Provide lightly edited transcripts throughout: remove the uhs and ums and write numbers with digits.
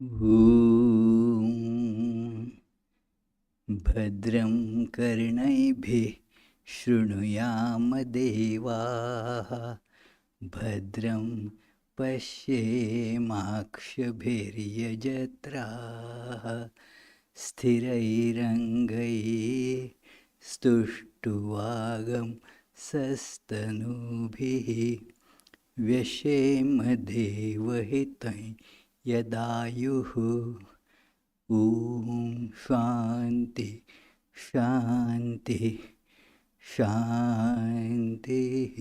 ॐ भद्रं कर्णैभिः शृणुयाम देवाः भद्रं पश्येमाक्षभिर्यजत्राः स्थिरैरङ्गैस्तुष्टुवागं सस्तनूभिः व्यशेम देवहितं यदायुः ॐ शान्ति शान्ति शान्तिः.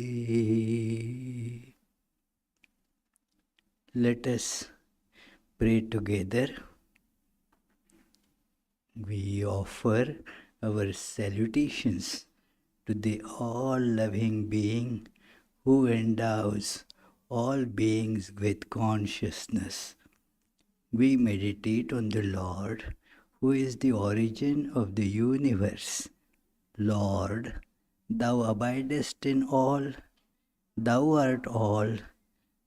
Let us pray together. We offer our salutations to the all-loving being who endows all beings with consciousness. We meditate on the Lord, who is the origin of the universe. Lord, thou abidest in all, thou art all,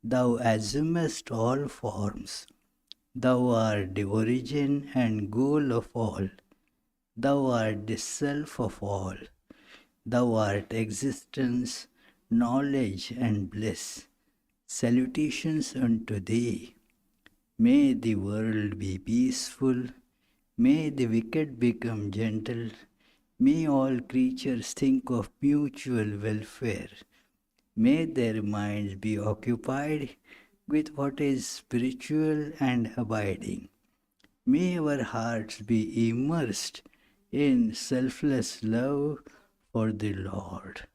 thou assumest all forms. Thou art the origin and goal of all. Thou art the self of all. Thou art existence, knowledge and bliss. Salutations unto thee. May the world be peaceful. May the wicked become gentle. May all creatures think of mutual welfare. May their minds be occupied with what is spiritual and abiding. May our hearts be immersed in selfless love for the Lord.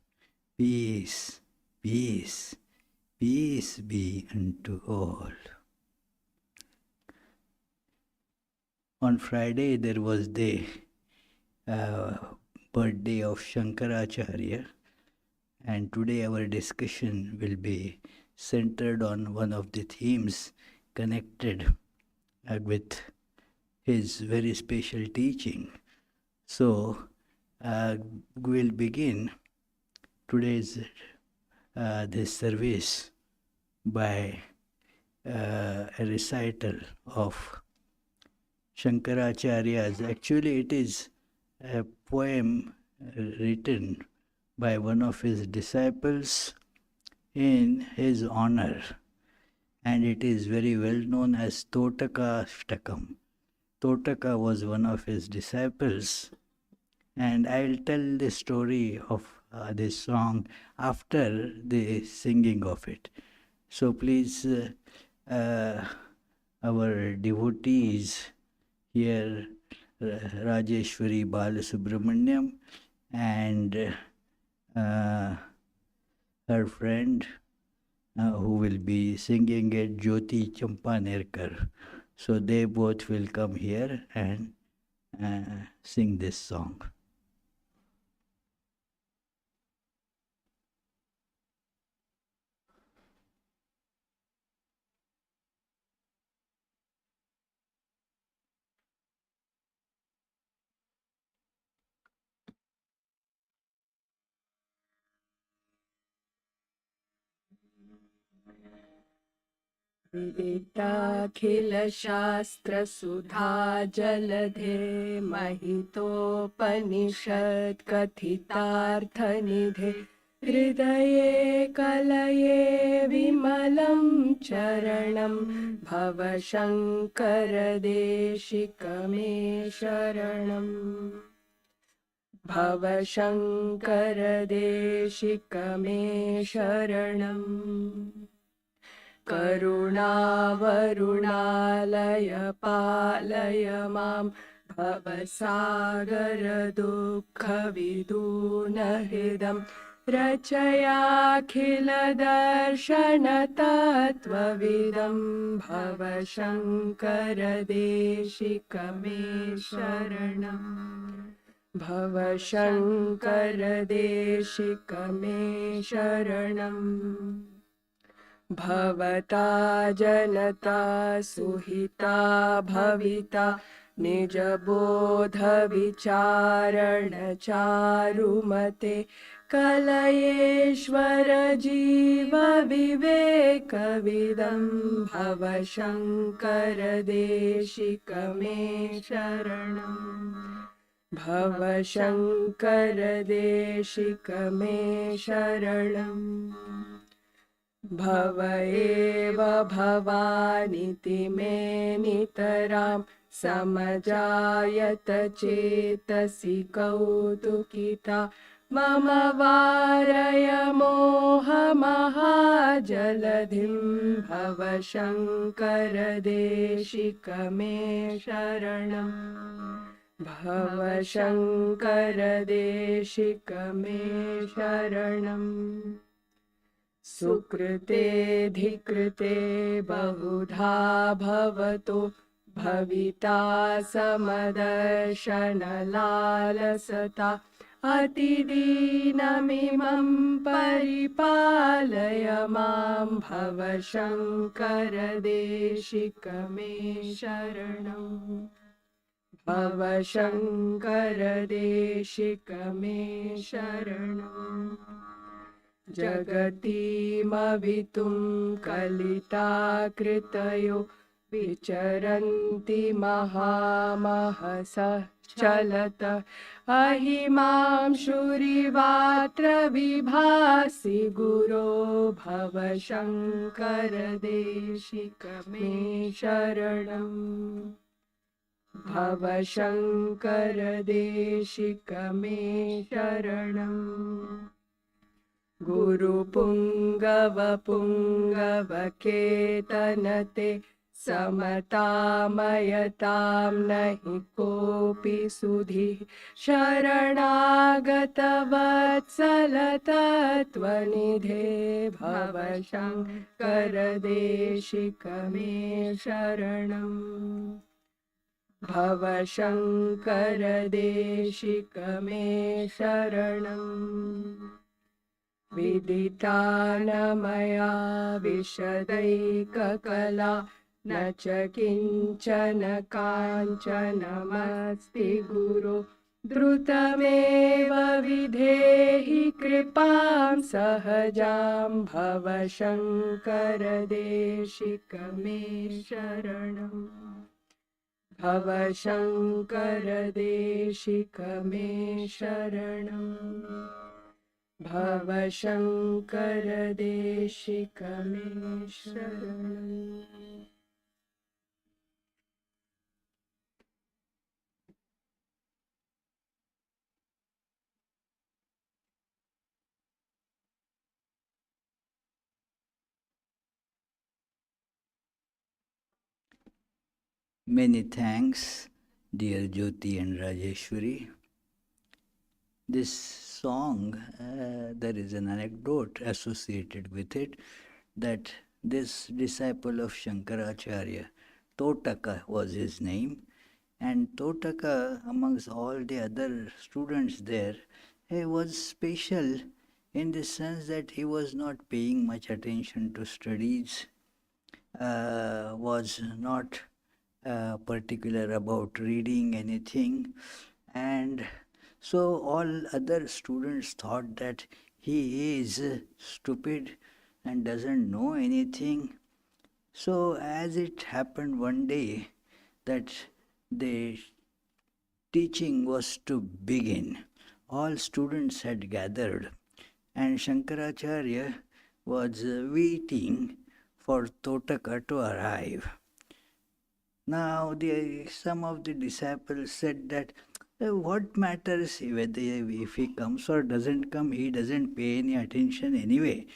Peace, peace, peace be unto all. On Friday there was the birthday of Shankaracharya, and today our discussion will be centered on one of the themes connected with his very special teaching. So we'll begin today's this service by a recital of Shankaracharya's. Actually, it is a poem written by one of his disciples in his honor, and it is very well known as Totaka Ashtakam. Totaka was one of his disciples, and I will tell the story of this song after the singing of it. So please, our devotees here, Rajeshwari Balasubramanyam and her friend who will be singing it, Jyoti Champanerkar. So they both will come here and sing this song. विदिताखिलशास्त्रसुधा जलधे महितोपनिषत् कथितार्थनिधे हृदये कलये विमलं चरणं भव शङ्कर देशिक मे शरणम् भव शङ्कर देशिक मे शरणम् करुणावरुणालय पालय मां भवसागर दुःखविदूनहृदं रचयाखिलदर्शनतत्त्वविदं भव शङ्कर देशिक मे शरणम् भव शङ्कर देशिक मे शरणम् भवता जनता सुहिता भविता निजबोध विचारण चारुमते कलयेश्वर जीव विवेकविदं भव शङ्कर देशिक मे शरणम् भव शङ्कर देशिक मे शरणम् भव एव भवानिति मे नितरां समजायत चेतसि कौतुकिता मम वारय मोहमहाजलधिं भव शङ्कर देशिक मे शरणम् भव शङ्कर देशिक मे शरणम् सुकृतेऽधिकृते बहुधा भवतो भविता समदर्शनलालसता अतिदीनमिमं परिपालय मां भव शङ्कर देशिक मे शरणम् भव शङ्कर देशिक मे शरणम् जगतीमवितुं कलिताकृतयो विचरन्ति महामहसः चलत अहिमांशुरिवात्र विभासि गुरो भव शङ्कर देशिक मे शरणम् भव शङ्कर देशिक मे शरणम् गुरुपुङ्गवपुङ्गवकेतनते समतामयतां नहि कोऽपि सुधिः शरणागतवत्सलतत्त्वनिधे भव शङ्कर देशिक मे शरणम् भव शङ्कर देशिक मे शरणम् विदितान मया विशदैककला न च किञ्चन काञ्चनमस्ति गुरो द्रुतमेव विधेहि कृपां सहजां भव शङ्कर देशिक मे शरणम् भव शङ्कर देशिक मे शरणम् भव शङ्कर देशिक मे शरणम् Many thanks, dear Jyoti and Rajeshwari. This song, there is an anecdote associated with it, that this disciple of Shankaracharya, Totaka was his name, and Totaka, amongst all the other students there, he was special in the sense that he was not paying much attention to studies, was not particular about reading anything, and so all other students thought that he is stupid and doesn't know anything. So as it happened one day that the teaching was to begin, all students had gathered and Shankaracharya was waiting for Totaka to arrive. Now some of the disciples said that what matters whether if he comes or doesn't come, he doesn't pay any attention anyway.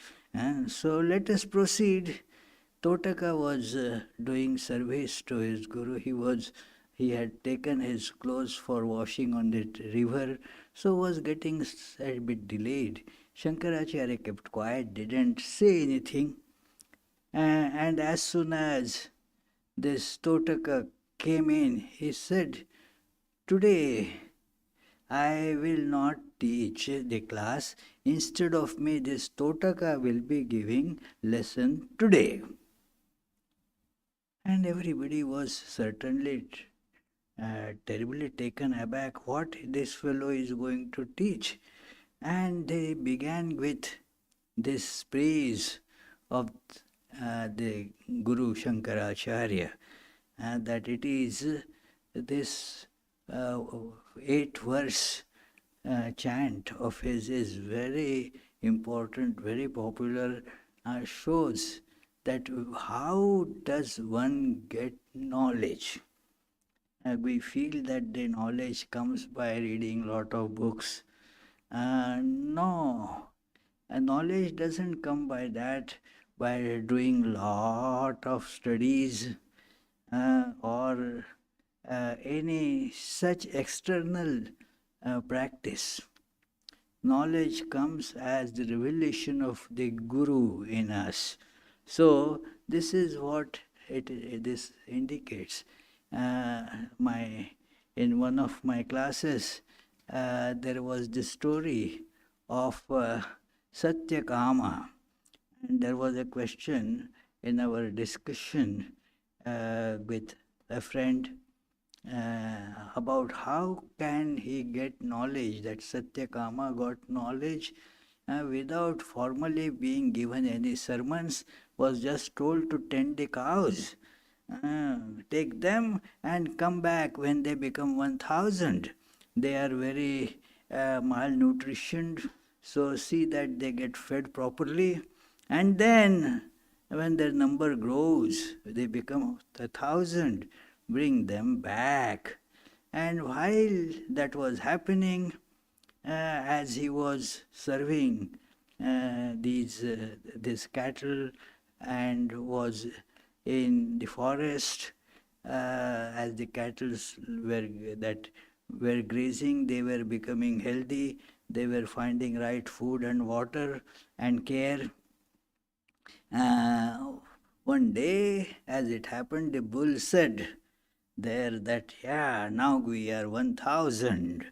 So let us proceed. Totaka was doing service to his guru. He had taken his clothes for washing on the river, so was getting a bit delayed. Shankaracharya kept quiet, didn't say anything. And as soon as this Totaka came in, he said, "Today I will not teach the class. Instead of me, this Totaka will be giving lesson today." And everybody was certainly terribly taken aback. What this fellow is going to teach? And they began with this praise of the Guru Shankaracharya, that it is this 8 verse chant of his is very important, very popular, shows that how does one get knowledge. We feel that the knowledge comes by reading lot of books. No, knowledge doesn't come by that, by doing lot of studies or any such external practice. Knowledge comes as the revelation of the Guru in us. So this is what this indicates. My in one of my classes, there was this story of Satyakama, and there was a question in our discussion with a friend about how can he get knowledge, that Satyakama got knowledge without formally being given any sermons, was just told to tend the cows, take them and come back when they become 1000. They are very malnutritioned, so see that they get fed properly, and then when their number grows, they become 1000, bring them back. And while that was happening, as he was serving this cattle and was in the forest, as the cattle were grazing, they were becoming healthy, they were finding right food and water and care. One day, as it happened, the bull said there that, yeah, now we are 1000.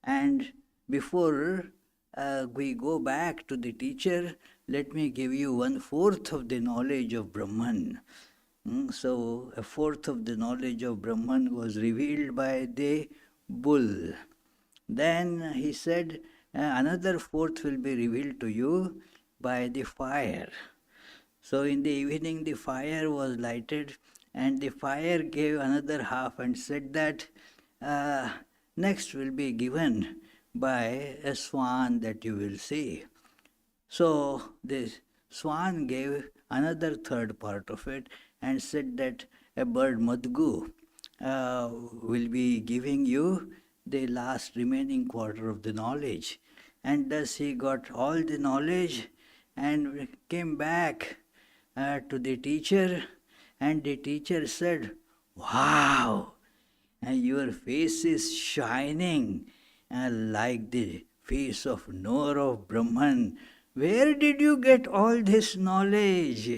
And before we go back to the teacher, let me give you 1/4 of the knowledge of Brahman. So, a fourth of the knowledge of Brahman was revealed by the bull. Then he said, another fourth will be revealed to you by the fire. So in the evening the fire was lighted, and the fire gave another half and said that next will be given by a swan that you will see. So the swan gave another third part of it and said that a bird Madgu will be giving you the last remaining quarter of the knowledge. And thus he got all the knowledge and came back to the teacher, and the teacher said, "Wow, your face is shining like the face of Noor of Brahman. Where did you get all this knowledge?"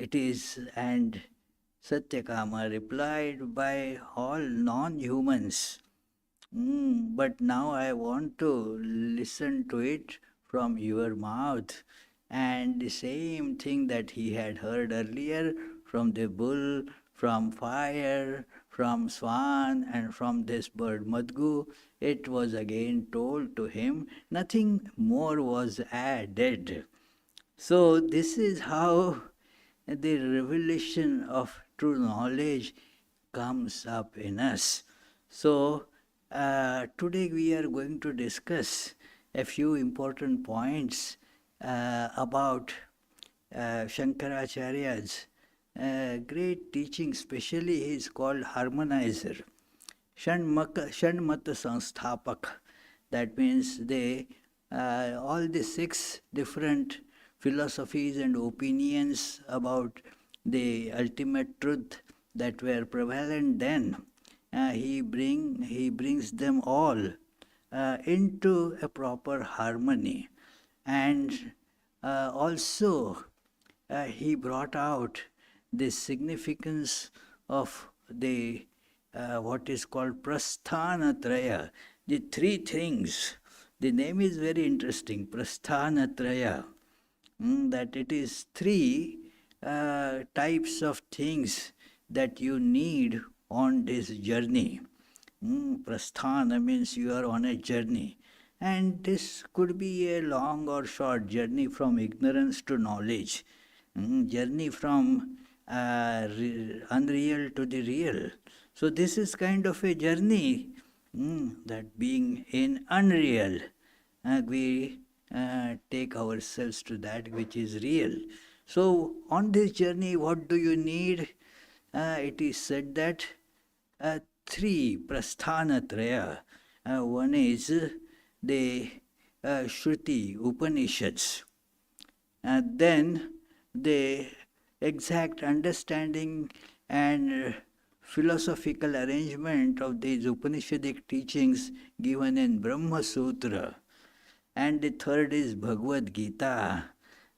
It is, and Satyakama replied, by all non-humans. But now I want to listen to it from your mouth. And the same thing that he had heard earlier from the bull, from fire, from swan, and from this bird Madgu, it was again told to him. Nothing more was added. So this is how the revelation of true knowledge comes up in us. So today we are going to discuss a few important points about Shankaracharya's great teaching. Especially he is called harmonizer, Shanmata Sansthapak. That means all the 6 different philosophies and opinions about the ultimate truth that were prevalent then, he brings them all into a proper harmony. And also he brought out the significance of the what is called prasthanatraya, the 3 things. The name is very interesting, prasthanatraya, that it is 3 types of things that you need on this journey. Prasthana means you are on a journey. And this could be a long or short journey from ignorance to knowledge, journey from unreal to the real. So this is kind of a journey, that being in unreal, we take ourselves to that which is real. So on this journey, what do you need? It is said that uh, three prasthanatraya. One is the Shruti Upanishads, then the exact understanding and philosophical arrangement of these Upanishadic teachings given in Brahma Sutra, and the third is Bhagavad Gita,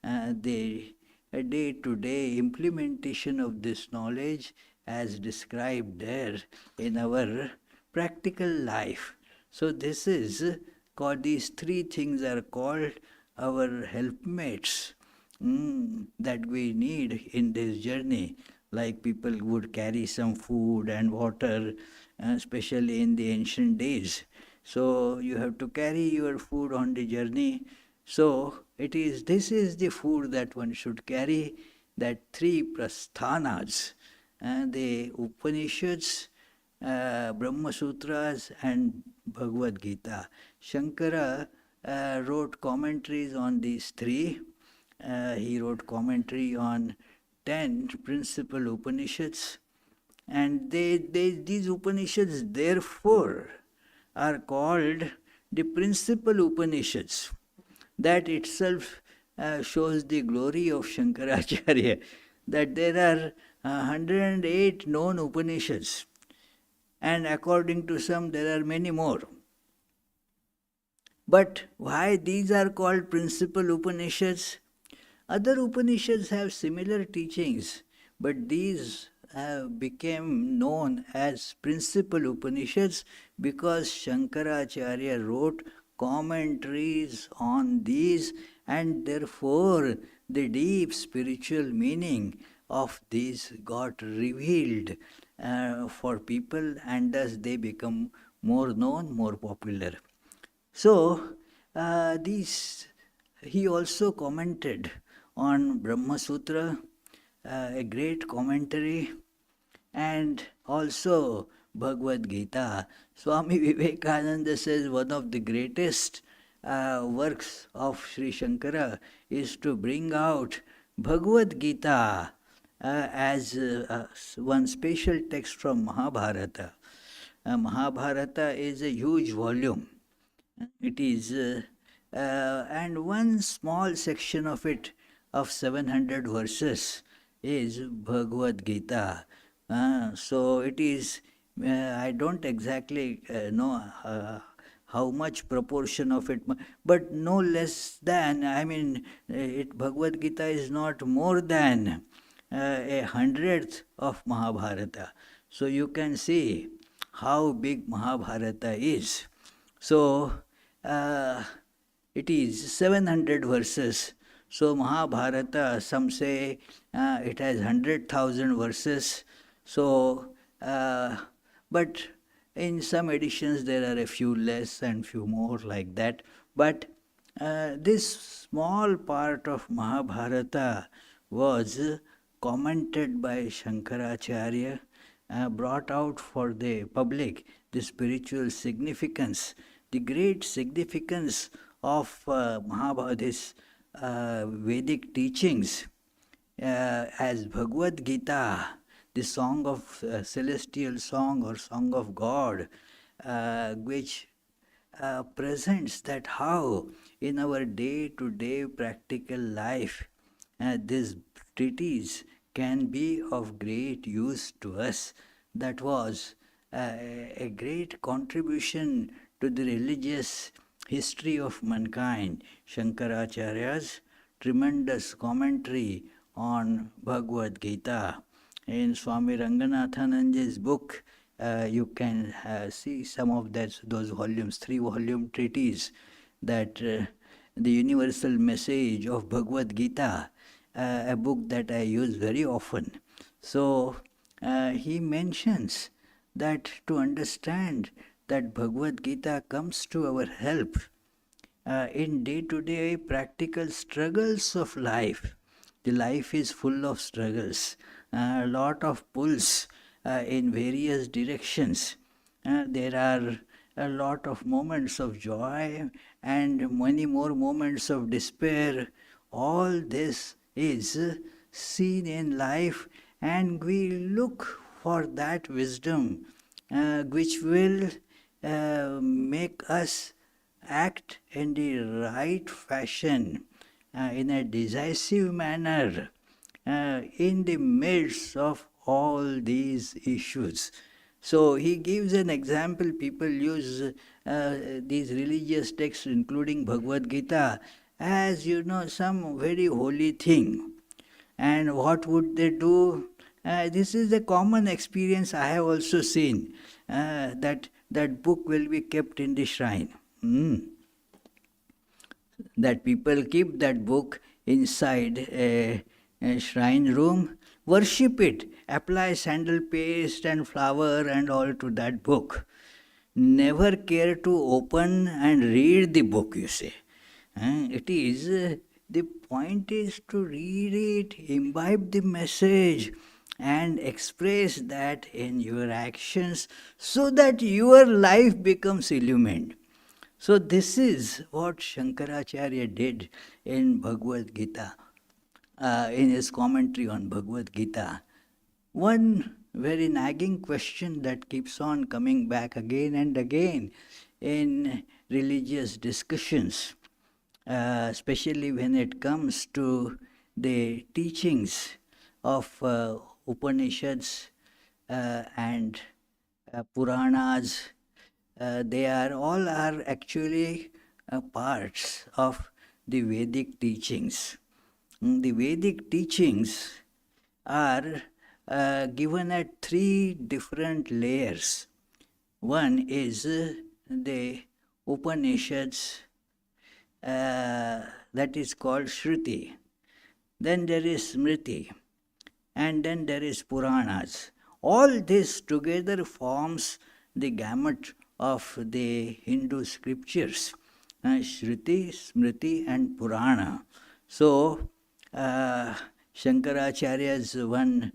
the day-to-day implementation of this knowledge as described there in our practical life. So this is called, these three things are called our helpmates, that we need in this journey. Like people would carry some food and water, especially in the ancient days. So you have to carry your food on the journey. So this is the food that one should carry, that three prasthanas, the Upanishads, Brahma Sutras and Bhagavad Gita. Shankara wrote commentaries on these three. He wrote commentary on 10 principal Upanishads, and these Upanishads therefore are called the principal Upanishads. That itself shows the glory of Shankaracharya, that there are 108 known Upanishads, and according to some there are many more. But why these are called principal Upanishads? Other Upanishads have similar teachings, but these became known as principal Upanishads because Shankaracharya wrote commentaries on these, and therefore the deep spiritual meaning of these got revealed for people, and thus they become more known, more popular. So, he also commented on Brahma Sutra, a great commentary, and also Bhagavad Gita. Swami Vivekananda says one of the greatest works of Sri Shankara is to bring out Bhagavad Gita as one special text from Mahabharata. Mahabharata is a huge volume. It is, and one small section of it, of 700 verses, is Bhagavad Gita. So it is, I don't exactly know how much proportion of it, but no less than, Bhagavad Gita is not more than a hundredth of Mahabharata. So you can see how big Mahabharata is. So it is 700 verses. So Mahabharata, some say it has 100,000 verses. So, but in some editions there are a few less and few more like that. But this small part of Mahabharata was commented by Shankaracharya, brought out for the public the spiritual significance, the great significance of this Vedic teachings, as Bhagavad Gita, the song of celestial song or song of God, which presents that how in our day-to-day practical life this treatise can be of great use to us. That was a great contribution to the religious history of mankind. Shankaracharya's tremendous commentary on Bhagavad Gita. In Swami Ranganathananji's book, you can see some of those volumes, 3-volume treatise, that the universal message of Bhagavad Gita, a book that I use very often. So he mentions that to understand that Bhagavad Gita comes to our help in day-to-day practical struggles of life. The life is full of struggles, a lot of pulls in various directions. There are a lot of moments of joy and many more moments of despair. All this is seen in life, and we look for that wisdom which will make us act in the right fashion, in a decisive manner, in the midst of all these issues. So he gives an example. People use these religious texts, including Bhagavad Gita, as some very holy thing. And what would they do? This is a common experience I have also seen. That book will be kept in the shrine. That people keep that book inside a shrine room, worship it, apply sandal paste and flower and all to that book. Never care to open and read the book, you say. It is, the point is to read it, imbibe the message, and express that in your actions so that your life becomes illumined. So this is what Shankaracharya did in Bhagavad Gita, in his commentary on Bhagavad Gita. One very nagging question that keeps on coming back again and again in religious discussions, especially when it comes to the teachings of Upanishads and Puranas. They are all are actually parts of the Vedic teachings. The Vedic teachings are given at three different layers. One is the Upanishads, that is called Shruti. Then there is Smriti, and then there is Puranas. All this together forms the gamut of the Hindu scriptures, Shruti, Smriti, and Purana. So, Shankaracharya's one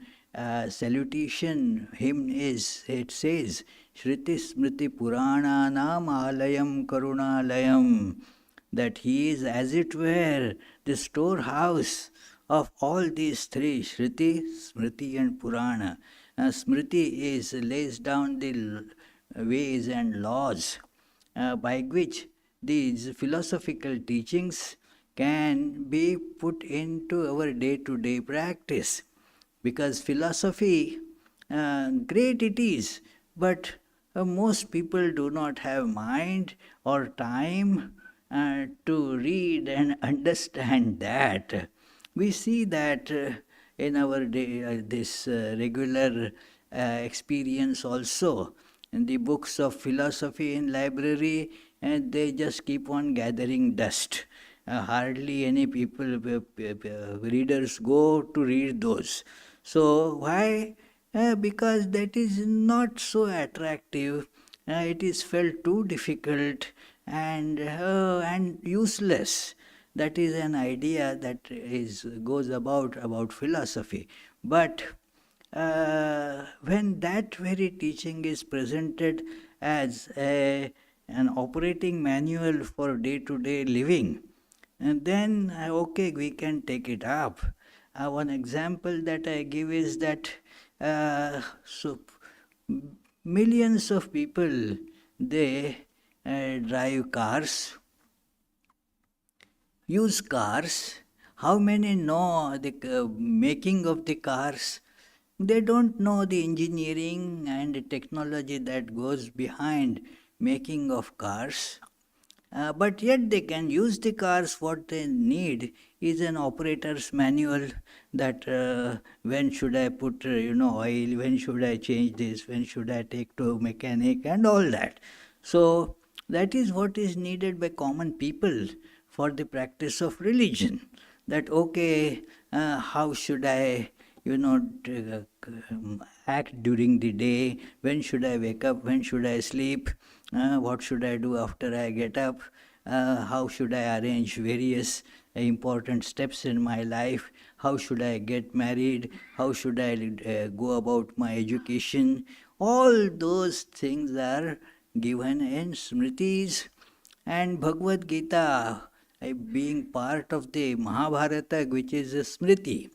salutation hymn is, it says, Shruti Smriti Purana Nam Alayam Karunalayam, that he is, as it were, the storehouse of all these three, Shruti, Smriti, and Purana. Smriti lays down the ways and laws by which these philosophical teachings can be put into our day-to-day practice. Because philosophy, great it is, but most people do not have mind or time to read and understand that. We see that in our this regular experience also. In the books of philosophy in library, and they just keep on gathering dust. Hardly any people, readers go to read those. So why? Because that is not so attractive. It is felt too difficult and useless. That is an idea that goes about philosophy. But when that very teaching is presented as an operating manual for day-to-day living, and then okay, we can take it up. One example that I give is that so millions of people, they drive cars, use cars. How many know the making of the cars? They don't know the engineering and the technology that goes behind making of cars. But yet they can use the cars. What they need is an operator's manual, that when should I put oil, when should I change this, when should I take to a mechanic, and all that. So that is what is needed by common people for the practice of religion. That okay, how should I act during the day, when should I wake up, when should I sleep, what should I do after I get up, how should I arrange various important steps in my life, how should I get married, how should I go about my education. All those things are given in Smritis. And Bhagavad Gita, being part of the Mahabharata, which is a Smriti,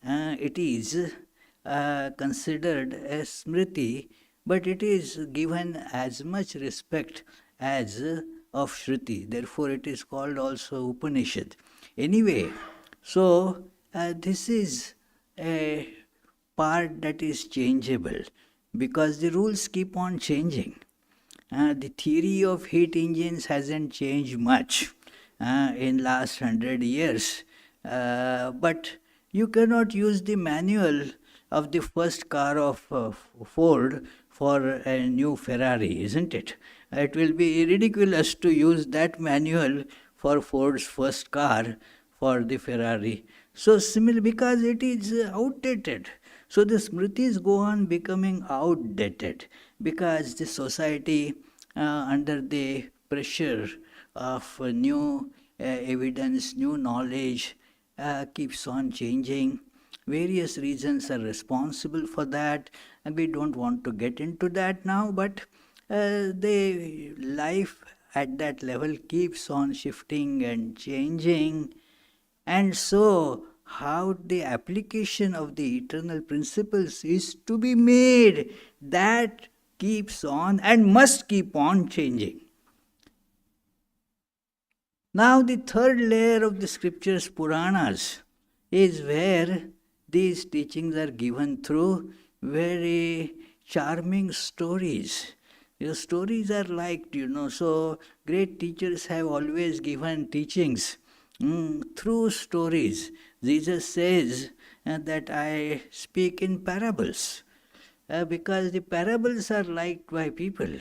it is considered a Smriti, but it is given as much respect as of Shruti. Therefore, it is called also Upanishad. Anyway, so this is a part that is changeable because the rules keep on changing. The theory of heat engines hasn't changed much in last 100 years, but you cannot use the manual of the first car of Ford for a new Ferrari, isn't it? It will be ridiculous to use that manual for Ford's first car for the Ferrari. So similar, because it is outdated. So the Smritis go on becoming outdated because the society, under the pressure of new evidence, new knowledge, keeps on changing. Various reasons are responsible for that, and we don't want to get into that now, but the life at that level keeps on shifting and changing. And so, how the application of the eternal principles is to be made, that keeps on and must keep on changing. Now, the third layer of the scriptures, Puranas, is where these teachings are given through very charming stories. Your stories are liked, so great teachers have always given teachings through stories. Jesus says that I speak in parables because the parables are liked by people.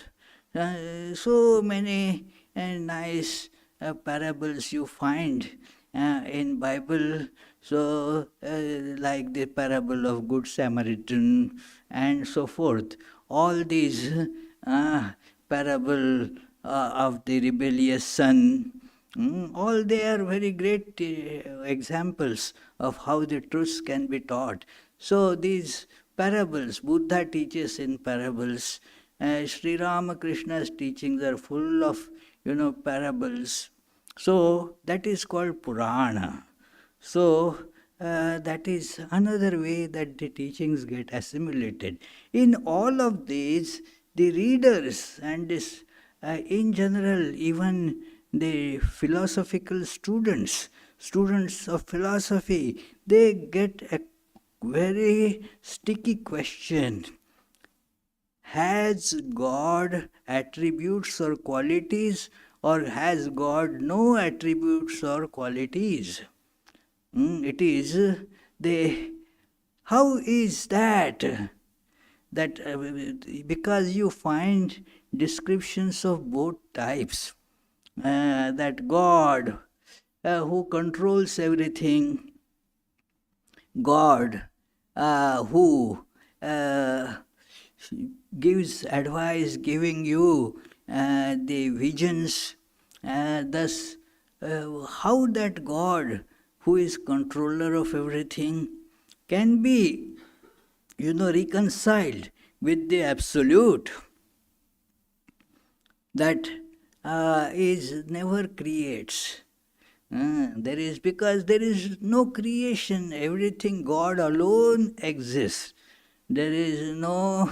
So many nice parables you find in Bible. So like the parable of Good Samaritan and so forth. All these parable of the rebellious son, all they are very great examples of how the truths can be taught. So these parables, Buddha teaches in parables. Sri Ramakrishna's teachings are full of, parables. So that is called Purana. So that is another way that the teachings get assimilated. In all of these, the readers and this, in general, even the philosophical students, students of philosophy, they get a very sticky question. Has God attributes or qualities, or has God no attributes or qualities? It is the, how is that? That because you find descriptions of both types, that God who controls everything, God who gives advice, giving you the visions, thus how that God who is controller of everything can be, reconciled with the absolute that is never creates. There is, because there is no creation, everything God alone exists. There is no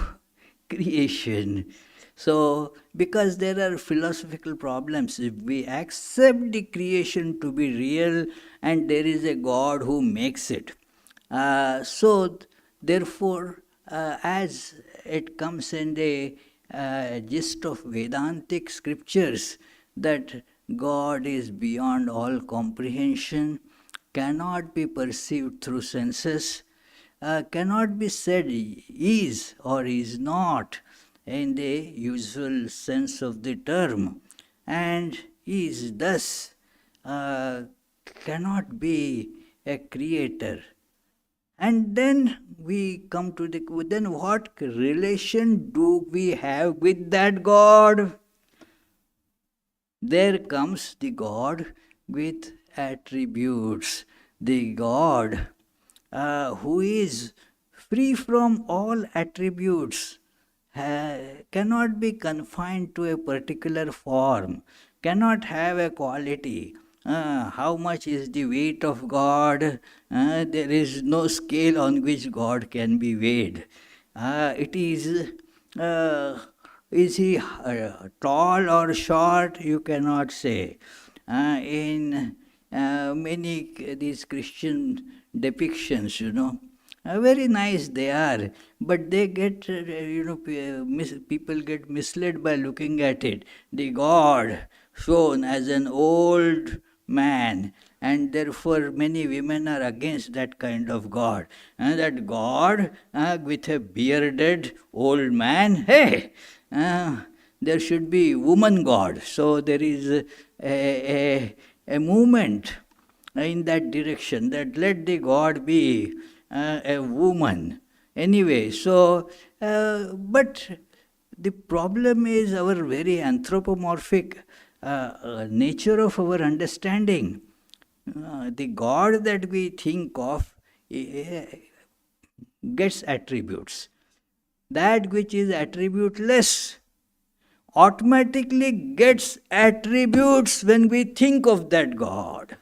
creation. So, because there are philosophical problems, if we accept the creation to be real and there is a God who makes it, so therefore, as it comes in the gist of Vedantic scriptures, that God is beyond all comprehension, cannot be perceived through senses, cannot be said is or is not in the usual sense of the term, and is thus cannot be a creator. And then we come to the, then what relation do we have with that God? There comes the God with attributes, the God who is free from all attributes, cannot be confined to a particular form, cannot have a quality. How much is the weight of God? There is no scale on which God can be weighed. It is he tall or short? You cannot say. In many these Christian depictions, very nice they are, but they get, people get misled by looking at it. The God shown as an old man, and therefore many women are against that kind of God. And that God with a bearded old man, hey, there should be woman God. So there is a movement in that direction, that let the God be a woman. Anyway, so, but the problem is our very anthropomorphic nature of our understanding. The God that we think of gets attributes. That which is attributeless automatically gets attributes when we think of that God.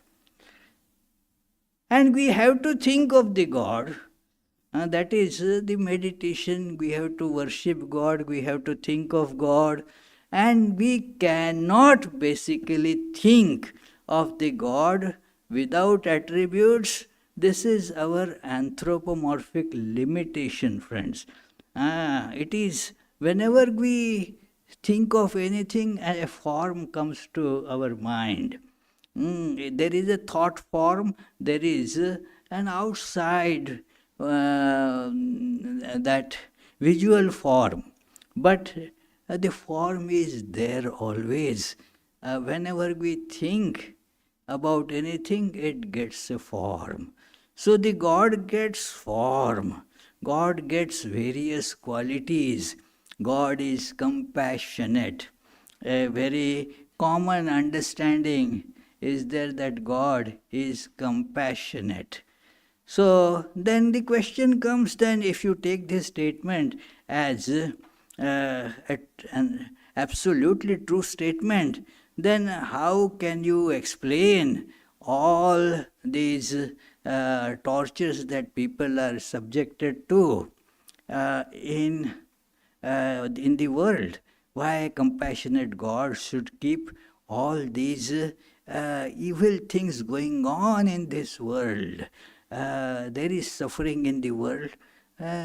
And we have to think of the God. That is the meditation. We have to worship God, we have to think of God. And we cannot basically think of the God without attributes. This is our anthropomorphic limitation, friends. It is whenever we think of anything, a form comes to our mind. There is a thought form, there is an outside that visual form, but the form is there always. Whenever we think about anything, it gets a form. So the God gets form, God gets various qualities. God is compassionate. A very common understanding is there that God is compassionate. So then the question comes, then if you take this statement as an absolutely true statement, then how can you explain all these tortures that people are subjected to in the world? Why a compassionate God should keep all these evil things going on in this world? There is suffering in the world,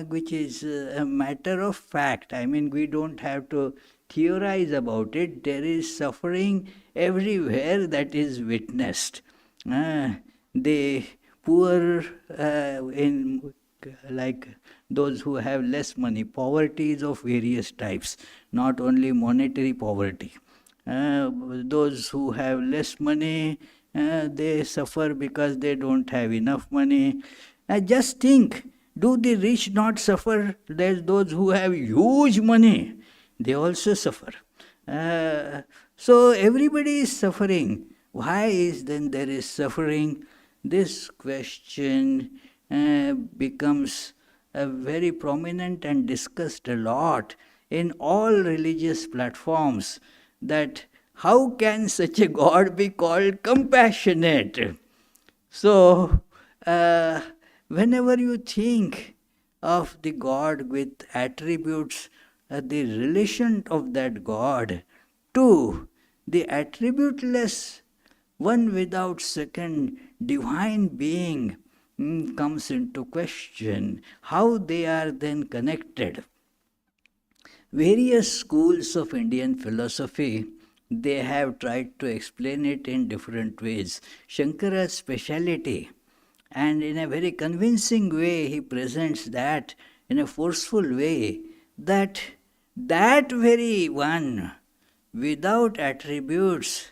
which is a matter of fact. I mean, we don't have to theorize about it. There is suffering everywhere that is witnessed. The poor in like those who have less money, poverty is of various types, not only monetary poverty. Those who have less money, they suffer because they don't have enough money. Just think, do the rich not suffer? There's those who have huge money, they also suffer. So everybody is suffering. Why is then there is suffering? This question becomes very prominent and discussed a lot in all religious platforms, that how can such a God be called compassionate? So, whenever you think of the God with attributes, the relation of that God to the attributeless, one without second divine being comes into question. How they are then connected? Various schools of Indian philosophy, they have tried to explain it in different ways. Shankara's speciality, and in a very convincing way he presents that in a forceful way, that that very one without attributes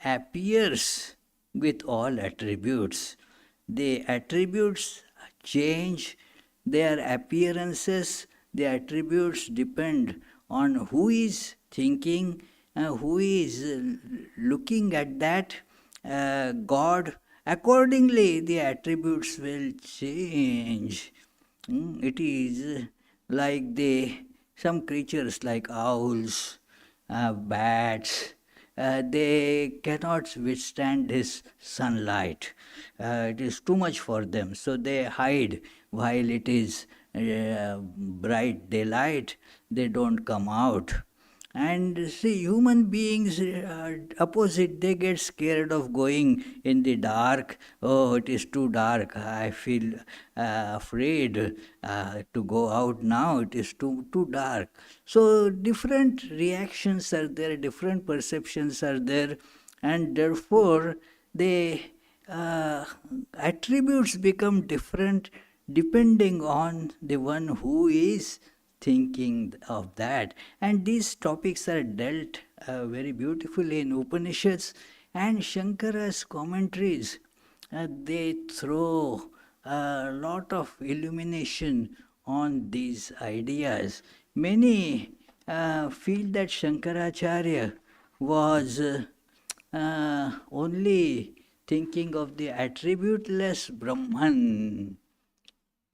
appears with all attributes. The attributes change, their appearances, the attributes depend on who is thinking, who is looking at that God, accordingly the attributes will change. It is like some creatures like owls, bats, they cannot withstand this sunlight. It is too much for them, so they hide while it is bright daylight. They don't come out. And see, human beings opposite, they get scared of going in the dark. Oh, it is too dark. I feel afraid to go out now. It is too dark. So different reactions are there, different perceptions are there, and therefore they attributes become different depending on the one who is thinking of that. And these topics are dealt very beautifully in Upanishads and Shankara's commentaries. They throw a lot of illumination on these ideas. Many feel that Shankaracharya was only thinking of the attributeless Brahman.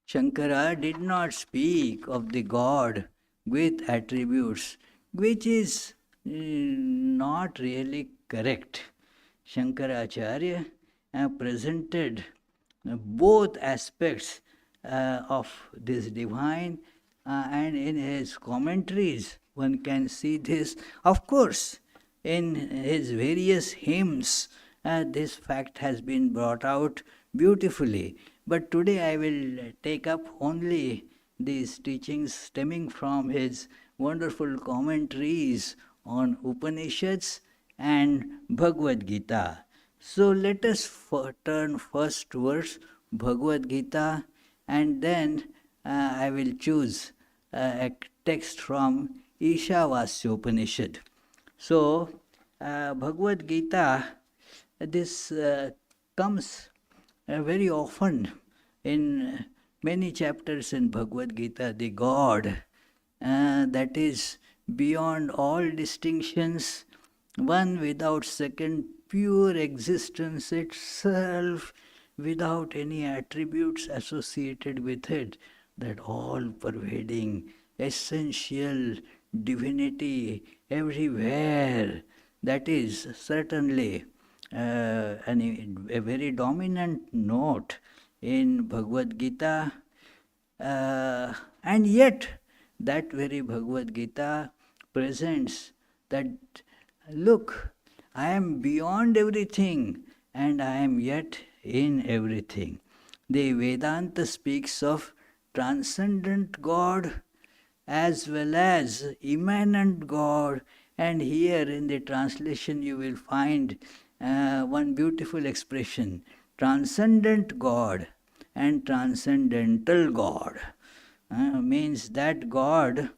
Shankara did not speak of the God with attributes, which is not really correct. Shankaracharya presented both aspects of this divine, and in his commentaries one can see this. Of course, in his various hymns, this fact has been brought out beautifully. But today I will take up only these teachings stemming from his wonderful commentaries on Upanishads and Bhagavad Gita. So let us turn first towards Bhagavad Gita, and then I will choose a text from Ishavasya Upanishad. So, Bhagavad Gita, this comes very often in many chapters in Bhagavad Gita. The God that is beyond all distinctions, one without second, pure existence itself, without any attributes associated with it, that all pervading, essential divinity everywhere. That is certainly a very dominant note in Bhagavad Gita. And yet, that very Bhagavad Gita presents that, look, I am beyond everything and I am yet in everything. The Vedanta speaks of transcendent God as well as immanent God, and here in the translation you will find one beautiful expression, transcendent God and transcendental God. Means that God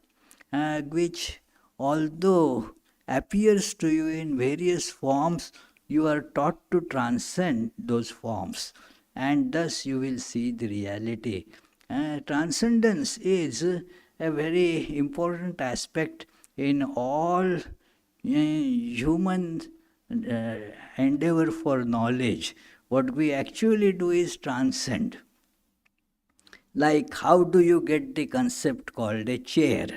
which, although appears to you in various forms, you are taught to transcend those forms, and thus you will see the reality. Transcendence is a very important aspect in all human endeavor for knowledge. What we actually do is transcend. Like, how do you get the concept called a chair?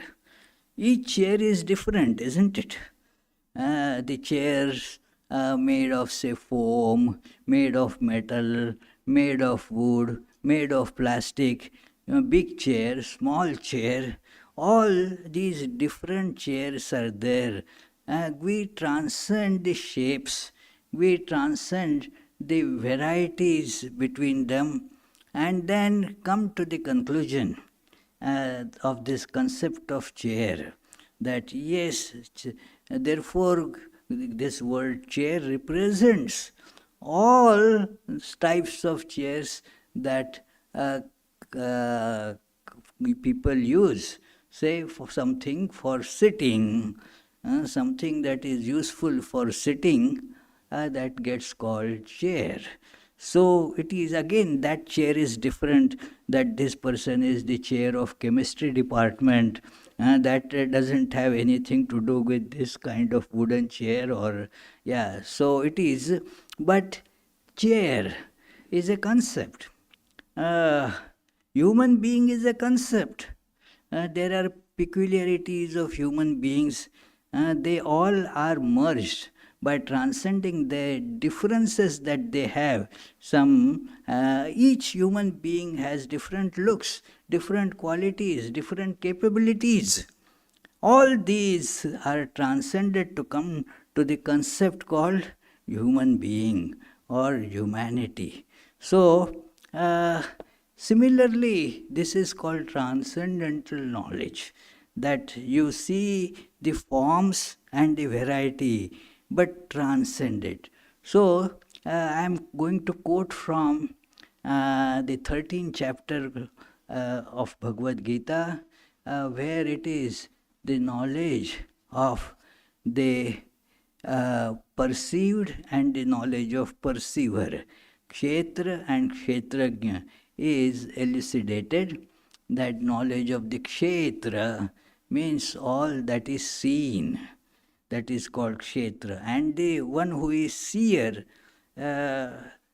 Each chair is different, isn't it? The chairs made of, say, foam, made of metal, made of wood, made of plastic, big chair, small chair, all these different chairs are there. We transcend the shapes, we transcend the varieties between them, and then come to the conclusion of this concept of chair, that yes, therefore this word chair represents all types of chairs that people use, say for something for sitting, something that is useful for sitting, that gets called chair. So it is again, that chair is different, that this person is the chair of chemistry department, that doesn't have anything to do with this kind of wooden chair or, yeah, so it is. But chair is a concept. Uh, Human being is a concept. There are peculiarities of human beings. They all are merged by transcending the differences that they have. Each human being has different looks, different qualities, different capabilities. All these are transcended to come to the concept called human being or humanity. So, similarly, this is called transcendental knowledge, that you see the forms and the variety, but transcend it. So, I am going to quote from the 13th chapter of Bhagavad Gita, where it is the knowledge of the perceived and the knowledge of perceiver. Kshetra and Kshetrajna is elucidated. That knowledge of the Kshetra means all that is seen. That is called Kshetra. And the one who is seer, uh,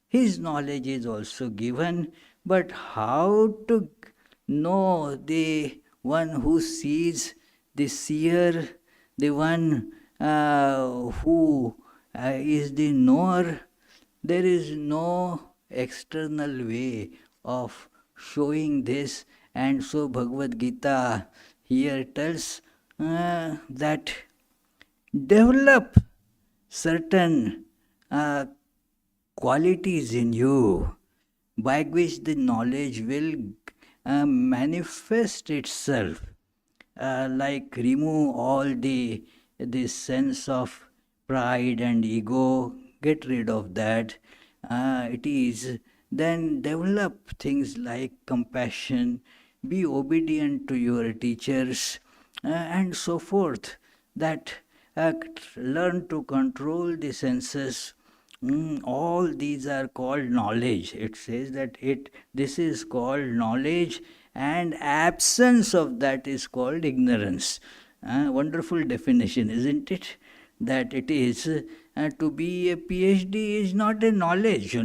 his knowledge is also given. But how to know the one who sees, the seer, the one who is the knower? There is no external way of showing this, and so Bhagavad Gita here tells that develop certain qualities in you by which the knowledge will manifest itself, like remove all the this sense of pride and ego, get rid of that. It is then develop things like compassion, be obedient to your teachers, and so forth. That learn to control the senses. All these are called knowledge. It says that this is called knowledge, and absence of that is called ignorance. Wonderful definition, isn't it? That it is to be a PhD is not a knowledge,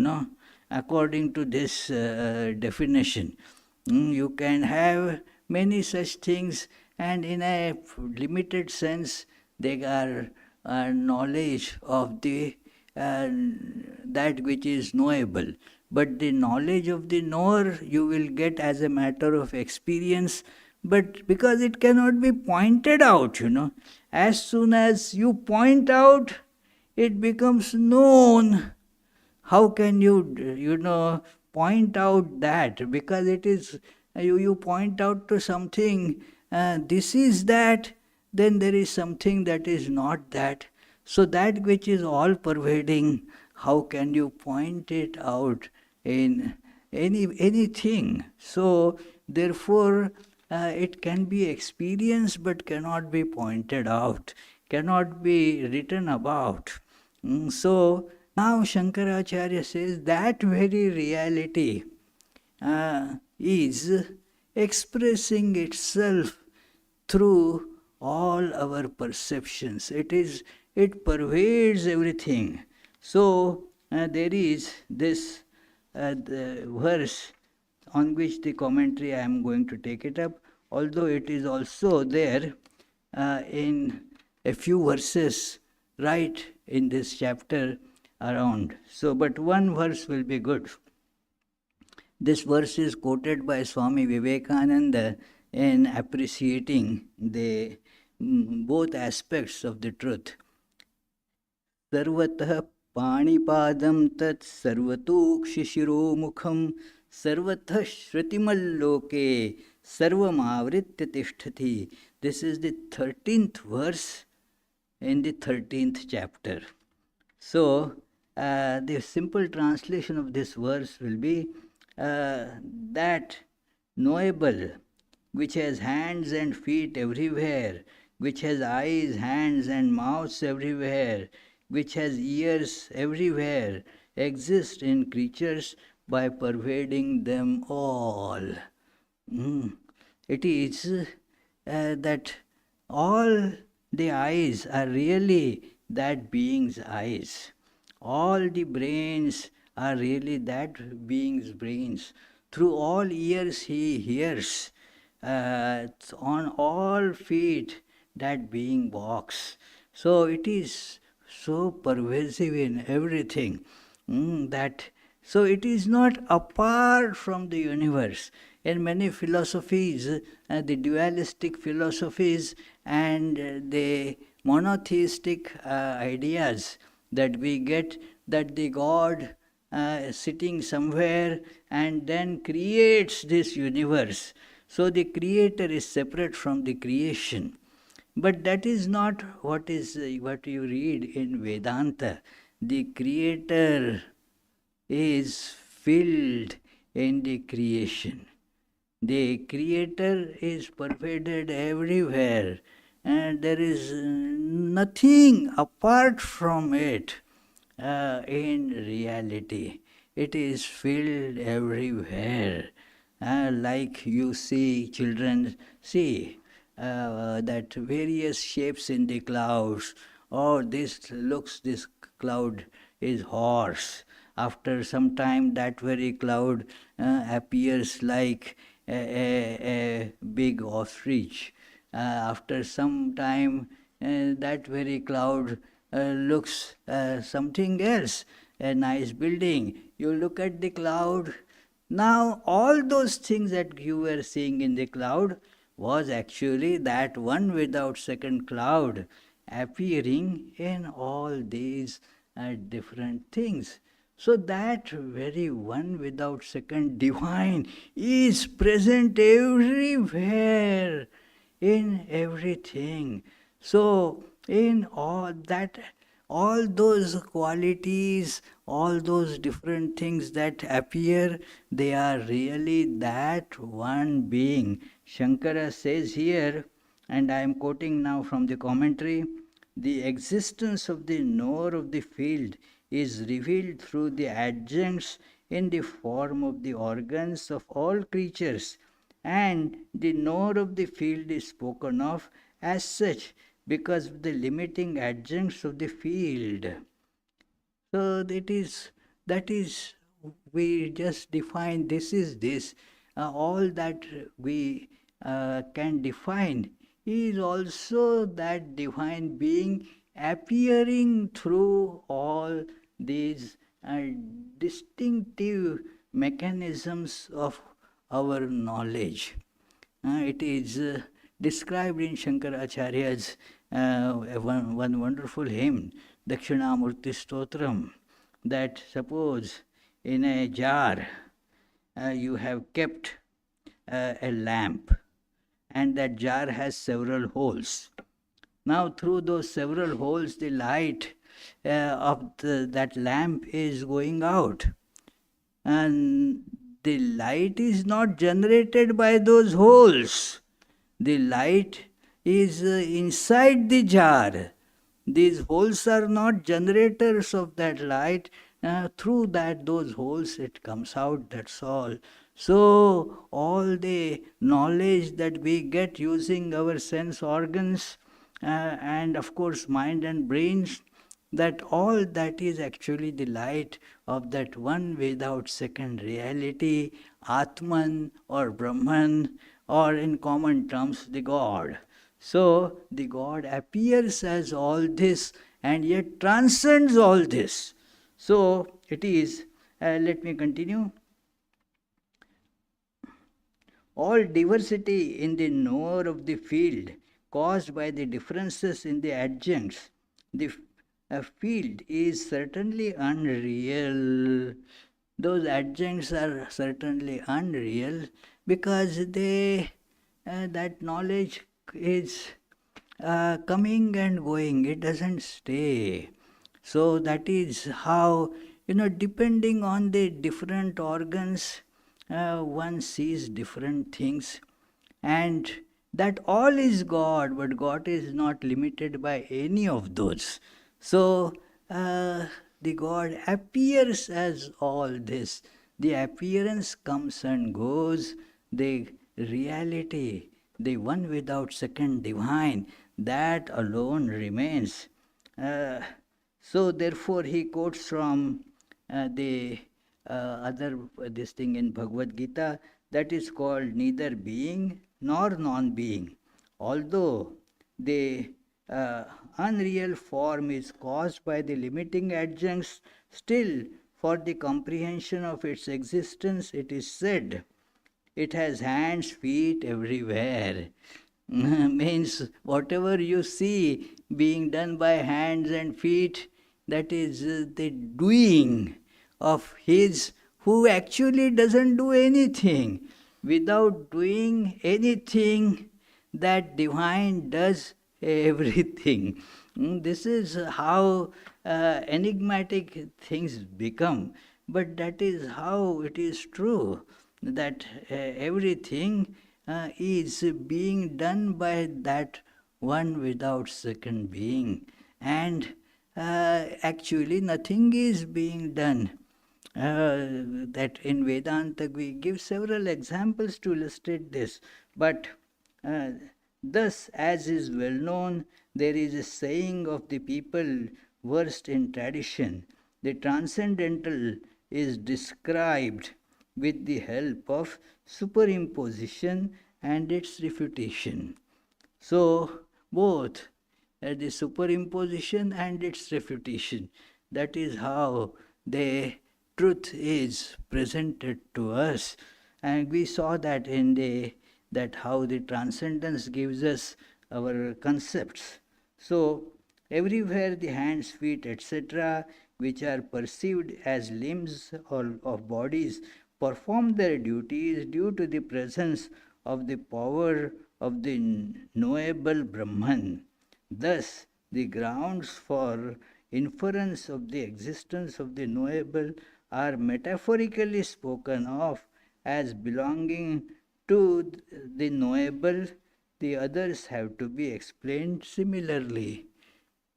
according to this definition. You can have many such things, and in a limited sense, they are knowledge of the that which is knowable. But the knowledge of the knower you will get as a matter of experience, but because it cannot be pointed out, as soon as you point out, it becomes known. How can you point out that? Because it is, you point out to something, this is that, then there is something that is not that. So that which is all pervading, how can you point it out in anything? So therefore, it can be experienced but cannot be pointed out, cannot be written about. So now Shankaracharya says that very reality is expressing itself through all our perceptions. It pervades everything. So there is this the verse on which the commentary I am going to take it up, although it is also there in a few verses right in this chapter around. So, but one verse will be good. This verse is quoted by Swami Vivekananda in appreciating the both aspects of the truth. Sarvatah panipadam tat sarvatokshishiro sarvatah shrutimaloke sarvamavritya tishtati. This is the 13th verse in the 13th chapter. So, the simple translation of this verse will be that knowable, which has hands and feet everywhere, which has eyes, hands, and mouths everywhere, which has ears everywhere, exists in creatures by pervading them all. It is that all the eyes are really that being's eyes. All the brains are really that being's brains. Through all ears he hears. On all feet that being walks. So it is so pervasive in everything that so it is not apart from the universe. In many philosophies, the dualistic philosophies and the monotheistic ideas that we get, that the God sitting somewhere and then creates this universe. So the creator is separate from the creation. But that is not what you read in Vedanta. The creator is filled in the creation. The creator is pervaded everywhere, and there is nothing apart from it in reality. It is filled everywhere. Like you see children see that various shapes in the clouds. Oh, this cloud is horse. After some time, that very cloud appears like a big ostrich. After some time, that very cloud looks something else, a nice building. You look at the cloud. Now, all those things that you were seeing in the cloud was actually that one without second cloud appearing in all these different things. So that very one without second divine is present everywhere, in everything. So in all that, all those qualities, all those different things that appear, they are really that one being. Shankara says here, and I am quoting now from the commentary, the existence of the knower of the field is revealed through the adjuncts in the form of the organs of all creatures, and the knower of the field is spoken of as such because of the limiting adjuncts of the field. So that is we just define this is this. All that we can define is also that divine being appearing through all these distinctive mechanisms of our knowledge. It is described in Shankaracharya's one wonderful hymn, Dakshinamurti Stotram, that suppose in a jar you have kept a lamp, and that jar has several holes. Now, through those several holes, the light of that lamp is going out. And the light is not generated by those holes. The light is inside the jar. These holes are not generators of that light. Through those holes it comes out, that's all. So all the knowledge that we get using our sense organs and of course mind and brains, that all that is actually the light of that one without second reality, Atman or Brahman, or in common terms, the God. So the God appears as all this and yet transcends all this. So it is, let me continue. All diversity in the knower of the field caused by the differences in the adjuncts, the field is certainly unreal. Those adjuncts are certainly unreal because that knowledge is coming and going, it doesn't stay. So that is how, depending on the different organs, one sees different things, and that all is God, but God is not limited by any of those. So the God appears as all this. The appearance comes and goes, the reality the one without second divine, that alone remains. So therefore he quotes from the other this thing in Bhagavad Gita, that is called neither being nor non-being. Although the uh, unreal form is caused by the limiting adjuncts, still for the comprehension of its existence it is said it has hands, feet everywhere. Means whatever you see being done by hands and feet, that is the doing of his who actually doesn't do anything. Without doing anything, that divine does everything. This is how enigmatic things become, but that is how it is true, that everything is being done by that one without second being, and actually nothing is being done. That in Vedanta we give several examples to illustrate this, but uh, thus, as is well known, there is a saying of the people versed in tradition: the transcendental is described with the help of superimposition and its refutation. So, both the superimposition and its refutation, that is how the truth is presented to us. And we saw that in the that how the transcendence gives us our concepts. So everywhere the hands, feet, etc., which are perceived as limbs or of bodies, perform their duties due to the presence of the power of the knowable Brahman. Thus, the grounds for inference of the existence of the knowable are metaphorically spoken of as belonging to the knowable. The others have to be explained similarly.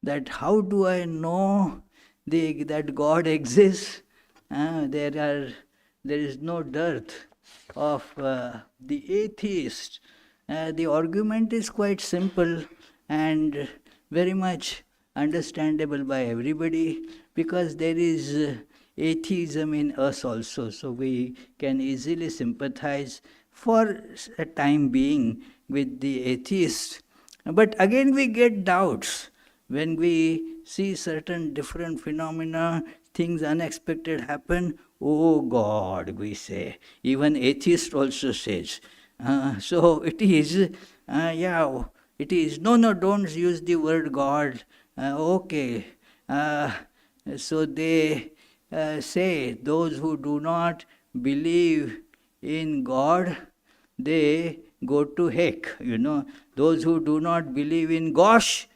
That how do I know that God exists? There is no dearth of the atheist. The argument is quite simple and very much understandable by everybody, because there is atheism in us also, so we can easily sympathize for a time being with the atheist. But again we get doubts when we see certain different phenomena, things unexpected happen. Oh God, we say. Even atheist also says. So it is, yeah, it is. No, no, don't use the word God. Okay. So they say those who do not believe in God, they go to heck. Those who do not believe in gosh,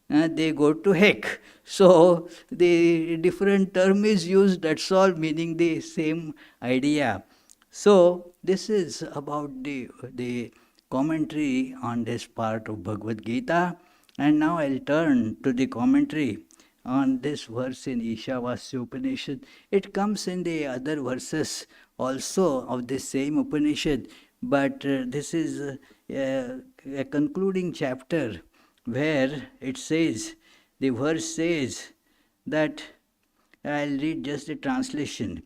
they go to heck. So the different term is used, that's all, meaning the same idea. So this is about the commentary on this part of Bhagavad Gita. And now I'll turn to the commentary on this verse in Ishavasya Upanishad. It comes in the other verses also of this same Upanishad, but this is a concluding chapter where it says, the verse says that, I'll read just the translation.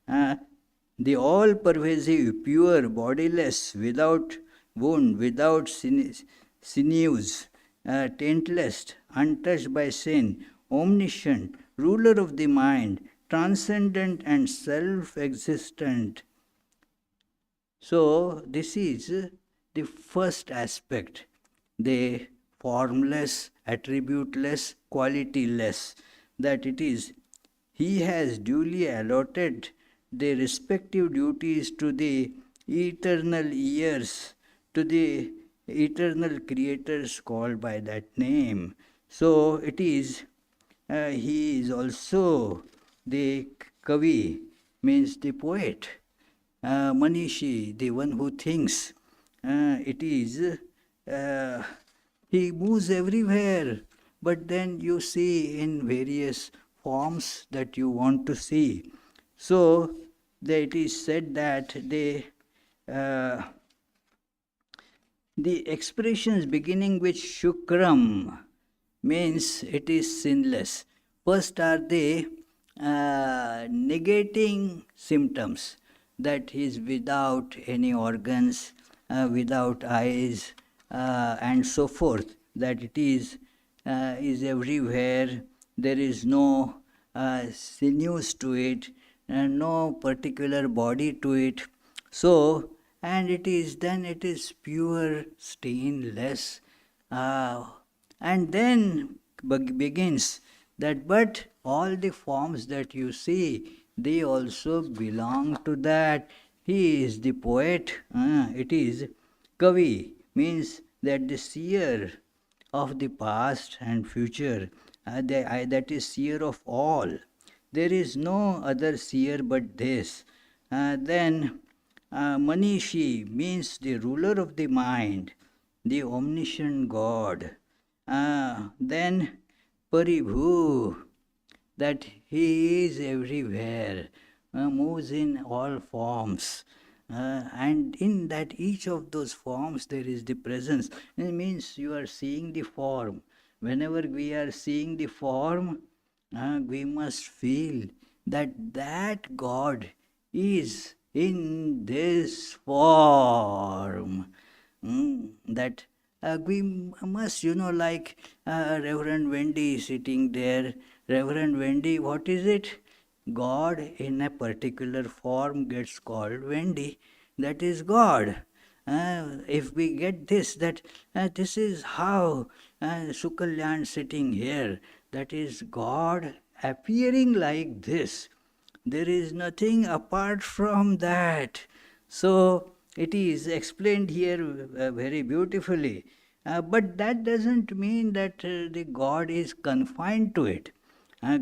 The all-pervasive, pure, bodiless, without wound, without sinews, taintless, untouched by sin, omniscient, ruler of the mind, transcendent and self-existent. So this is the first aspect, the formless, attributeless, qualityless, that it is he has duly allotted the respective duties to the eternal years, to the eternal creators called by that name. So it is, he is also the Kavi, means the poet. Manishi, the one who thinks. It is, he moves everywhere, but then you see in various forms that you want to see. So it is said that The expressions beginning with Shukram means it is sinless. First are they negating symptoms, that he is without any organs, without eyes, and so forth, that it is everywhere, there is no sinews to it, and no particular body to it. So, and it is pure, stainless. Uh, and then begins that, but all the forms that you see, they also belong to that. He is the poet, it is Kavi, means that the seer of the past and future, that is seer of all. There is no other seer but this. Then Manishi means the ruler of the mind, the omniscient God. Then Paribhu, that he is everywhere, moves in all forms. And in that each of those forms there is the presence. It means you are seeing the form. Whenever we are seeing the form, we must feel that that God is in this form. That we must, like Reverend Wendy sitting there. Reverend Wendy, what is it? God in a particular form gets called Wendy. That is God. If we get this, that this is how Sukalyan sitting here, that is God appearing like this. There is nothing apart from that. So it is explained here very beautifully. But that doesn't mean that the God is confined to it.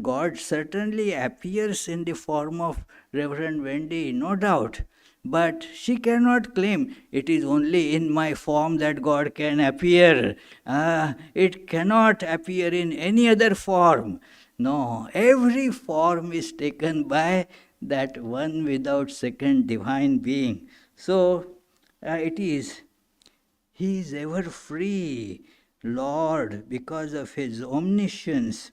God certainly appears in the form of Reverend Wendy, no doubt. But she cannot claim it is only in my form that God can appear. It cannot appear in any other form. No, every form is taken by that one without second divine being. So it is, he is ever free, Lord, because of his omniscience.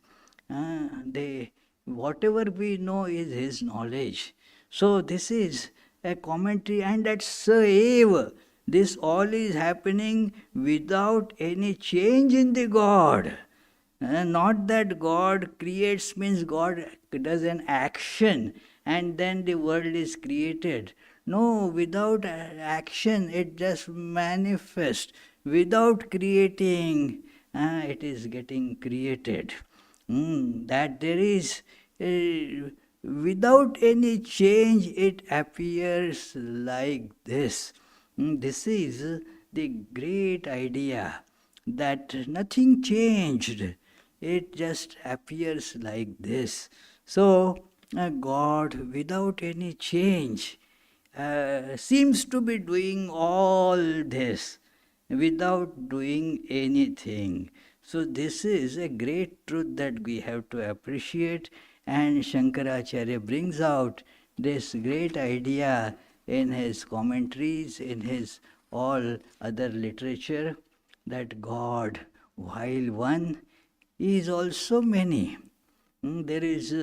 Whatever we know is his knowledge. So this is a commentary, and that Saiva, this all is happening without any change in the God. Not that God creates means God does an action and then the world is created. No, without action it just manifests. Without creating, it is getting created. That there is, without any change, it appears like this. This is the great idea, that nothing changed. It just appears like this. So, God, without any change, seems to be doing all this without doing anything. So, this is a great truth that we have to appreciate, and Shankaracharya brings out this great idea in his commentaries, in his all other literature, that God, while one, is also many. There is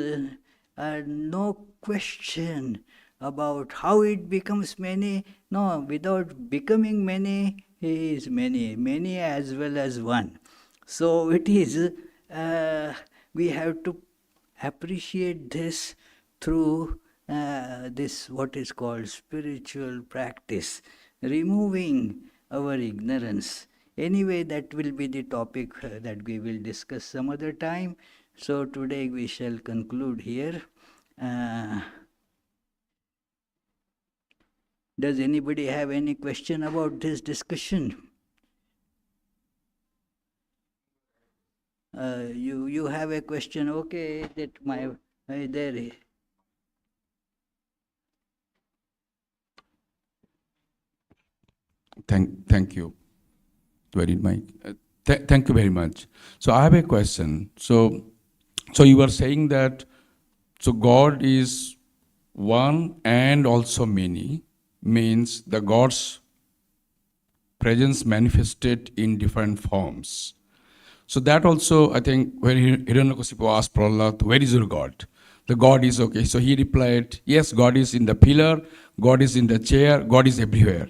no question about how it becomes many. No, without becoming many, he is many, many as well as one. So it is, we have to appreciate this through this what is called spiritual practice, removing our ignorance. Anyway, that will be the topic that we will discuss some other time. So today we shall conclude here. Does anybody have any question about this discussion? You have a question? Okay, that my there. Thank you very much. Thank you very much. So I have a question. So you were saying that so God is one and also many, means the God's presence manifested in different forms. So that also, I think, when Hiranyakasipu asked Prahlad, where is your God? The God is okay. So he replied, yes, God is in the pillar, God is in the chair, God is everywhere.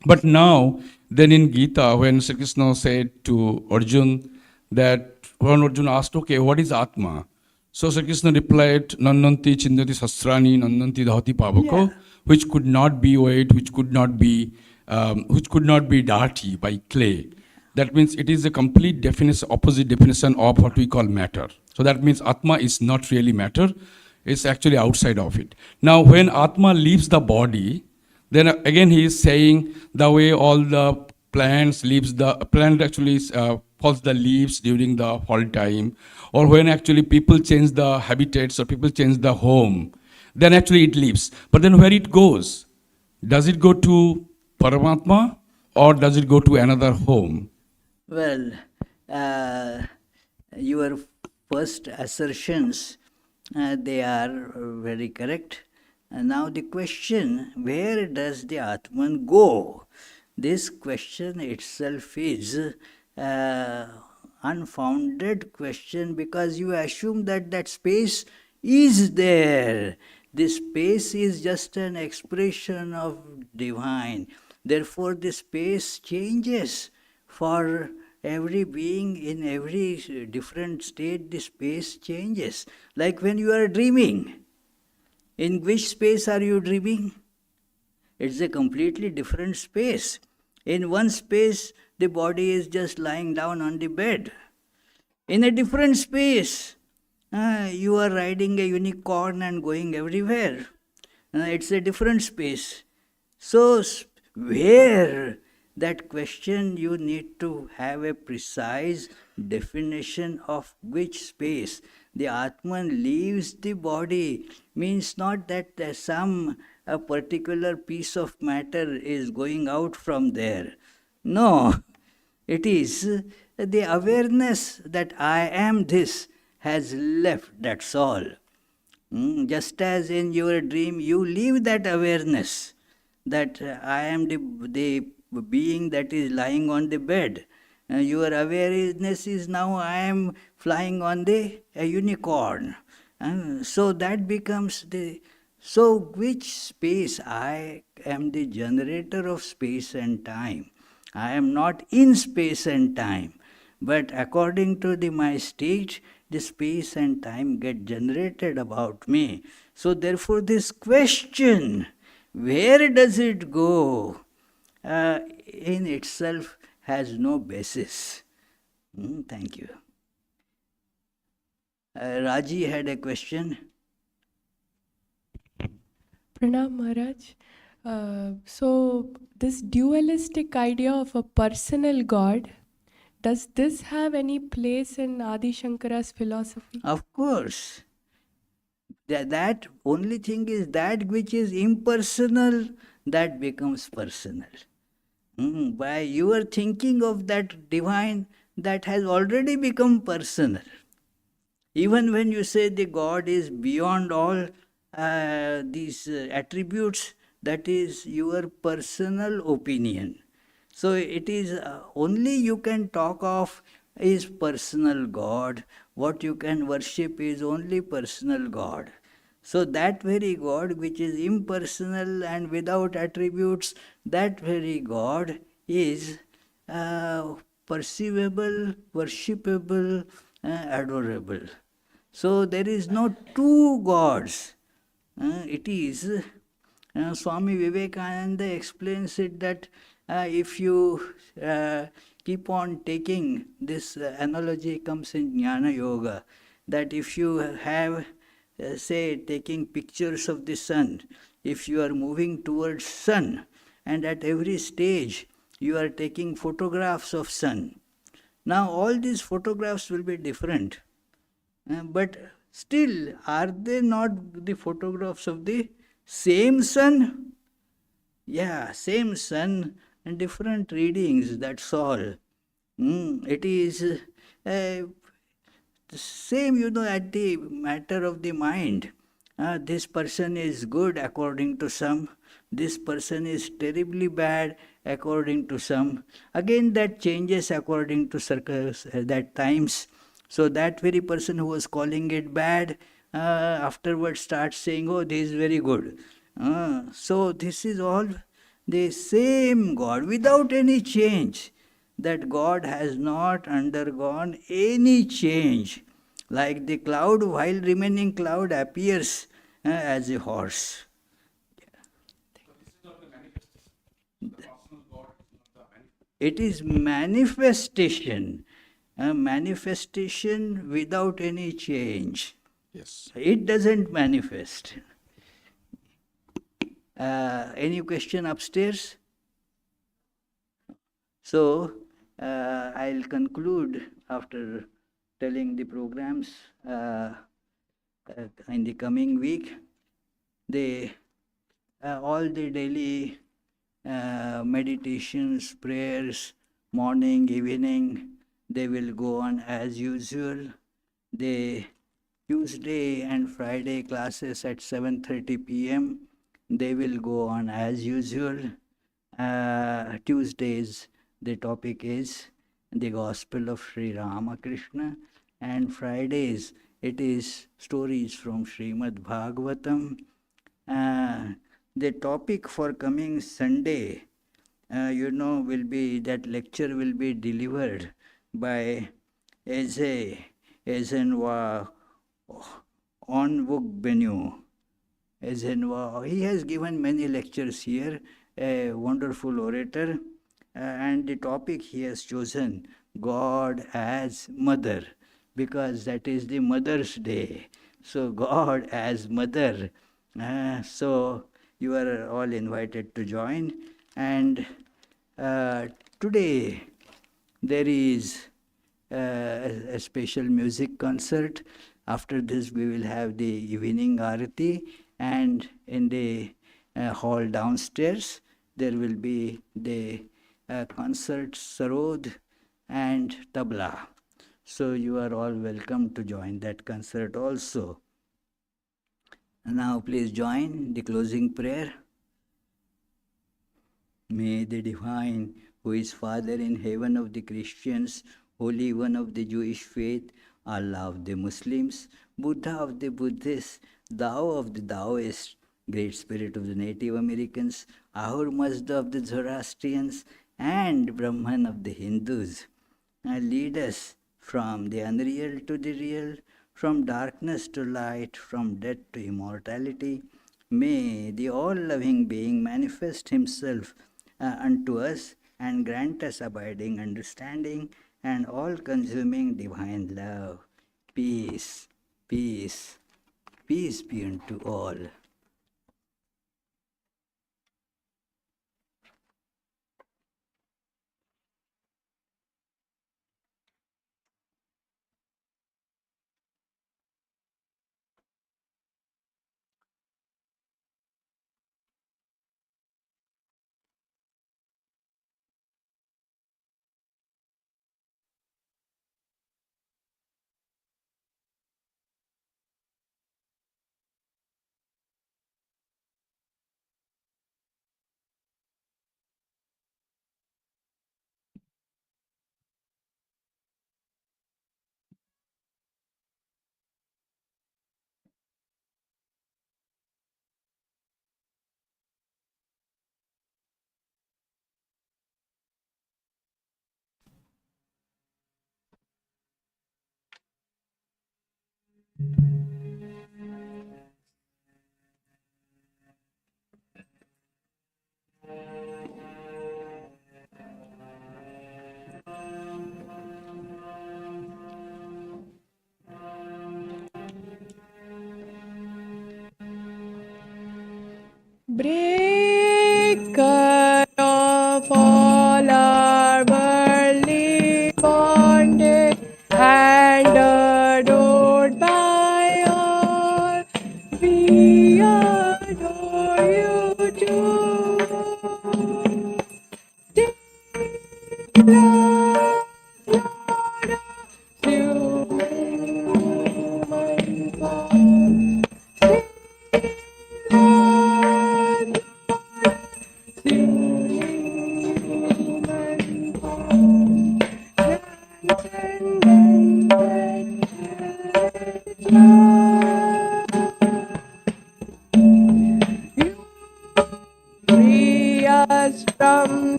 But now, then in Gita, when Sri Krishna said to Arjun that, when Arjun asked, okay, what is Atma? So Sri Krishna replied, Nannanti chindati sasrani, nannanti dhati pavako, which could not be weighed, which could not be dirty by clay. That means it is a complete definition, opposite definition of what we call matter. So that means Atma is not really matter, it's actually outside of it. Now, when Atma leaves the body, then again he is saying the way all the plants leaves the plant actually falls the leaves during the fall time, or when actually people change the habitats or people change the home, then actually it leaves. But then where it goes? Does it go to Paramatma or does it go to another home? Well, your first assertions, they are very correct. And now the question, where does the Atman go? This question itself is unfounded question, because you assume that that space is there. This space is just an expression of divine. Therefore, the space changes for every being in every different state. The space changes. Like when you are dreaming. In which space are you dreaming? It's a completely different space. In one space, the body is just lying down on the bed. In a different space, you are riding a unicorn and going everywhere. It's a different space. So, where? That question, you need to have a precise definition of which space. The Atman leaves the body means not that some a particular piece of matter is going out from there. No, it is the awareness that I am this has left, that's all. Just as in your dream, you leave that awareness that I am the being that is lying on the bed. Your awareness is now I am flying on a unicorn. So that becomes the... So which space? I am the generator of space and time. I am not in space and time. But according to my state, the space and time get generated about me. So therefore this question, where does it go, in itself has no basis. Thank you. Raji had a question. Pranam Maharaj. So this dualistic idea of a personal God, does this have any place in Adi Shankara's philosophy? Of course. That only thing is that which is impersonal, that becomes personal. By your thinking of that divine, that has already become personal. Even when you say the God is beyond all these attributes, that is your personal opinion. So it is only you can talk of is personal God. What you can worship is only personal God. So that very God which is impersonal and without attributes, that very God is perceivable, worshipable, adorable. So there is no two gods. It is, Swami Vivekananda explains it that if you keep on taking, this analogy comes in Jnana Yoga, that if you have, say, taking pictures of the sun, if you are moving towards sun, and at every stage you are taking photographs of sun. Now all these photographs will be different. But still, are they not the photographs of the same sun? Yeah, same sun and different readings, that's all. It is the same, at the matter of the mind. This person is good according to some, this person is terribly bad according to some. Again, that changes according to that times. So that very person who was calling it bad, afterwards starts saying, oh, this is very good. So this is all the same God without any change. That God has not undergone any change. Like the cloud, while remaining cloud, appears as a horse. It is manifestation, a manifestation without any change. Yes. It doesn't manifest. Any question upstairs? So, I'll conclude after telling the programs in the coming week. All the daily meditations, prayers, morning, evening, they will go on as usual. The Tuesday and Friday classes at 7:30 p.m., they will go on as usual. Tuesdays, the topic is the Gospel of Sri Ramakrishna, and Fridays, it is stories from Srimad Bhagavatam. The topic for coming Sunday, will be, that lecture will be delivered by Ezenwa Onwugbenu. He has given many lectures here, a wonderful orator, and the topic he has chosen, God as Mother, because that is the Mother's Day. So God as Mother. So you are all invited to join. And today there is a special music concert. After this, we will have the evening arati, and in the hall downstairs, there will be the concert, sarod and tabla. So you are all welcome to join that concert also. Now please join the closing prayer. May the Divine, who is Father in heaven of the Christians, Holy One of the Jewish faith, Allah of the Muslims, Buddha of the Buddhists, Tao of the Taoists, Great Spirit of the Native Americans, Ahur Mazda of the Zoroastrians, and Brahman of the Hindus, lead us from the unreal to the real, from darkness to light, from death to immortality. May the all-loving being manifest himself unto us and grant us abiding understanding and all-consuming divine love. Peace, peace, peace be unto all. Breaker of all our worldly bondage and adored by all, we adore you too. Lord, you my God.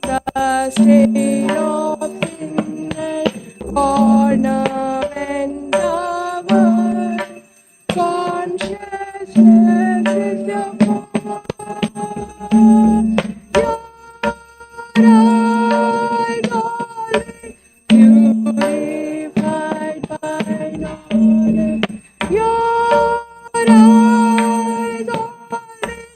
the stain of sin and ornament our consciousness is the your eyes always purified by knowledge. Your eyes always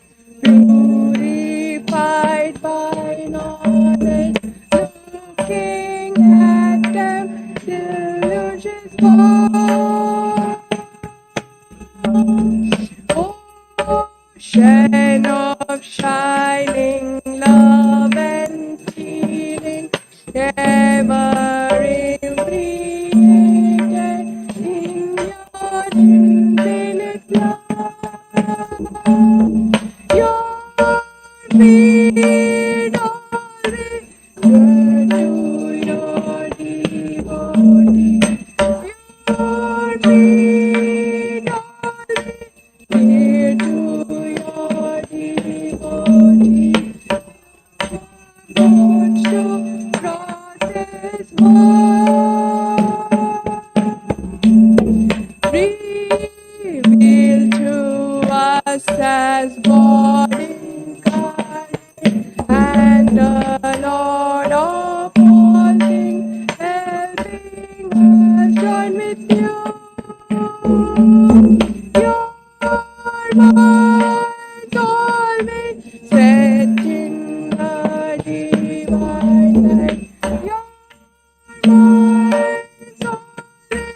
purified by knowledge. Looking at them, delusions fall. Ocean of shining love and feeling, ever created in your infinite love. Your feet always turn to your devotee. Your feet always near to your devotee. Lord, to process reveal to us as God incarnate and the Lord of all things, helping us join with you. Your mind always set in the divine light. Your mind always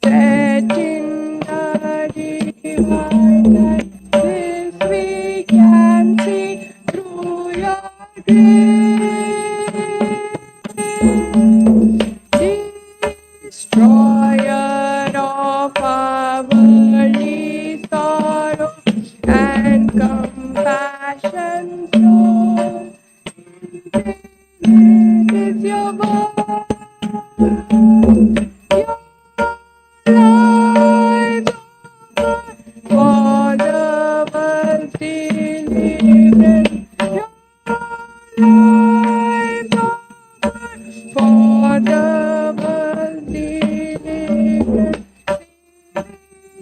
set in the divine light. This we can see through your grace. Destroyer of our worldly sorrow and compassion, so infinite is your word. Your life for the world's deliverance. Your life for the world's deliverance.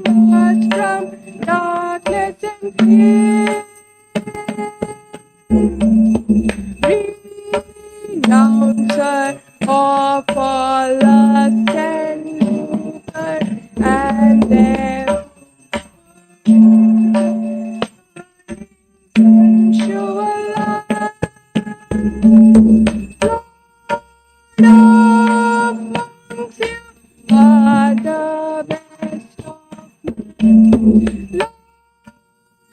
Saving us from darkness and fear. Renouncer of all lust and lucre, and therefore sensual life. Lord of monks, you are the best of men.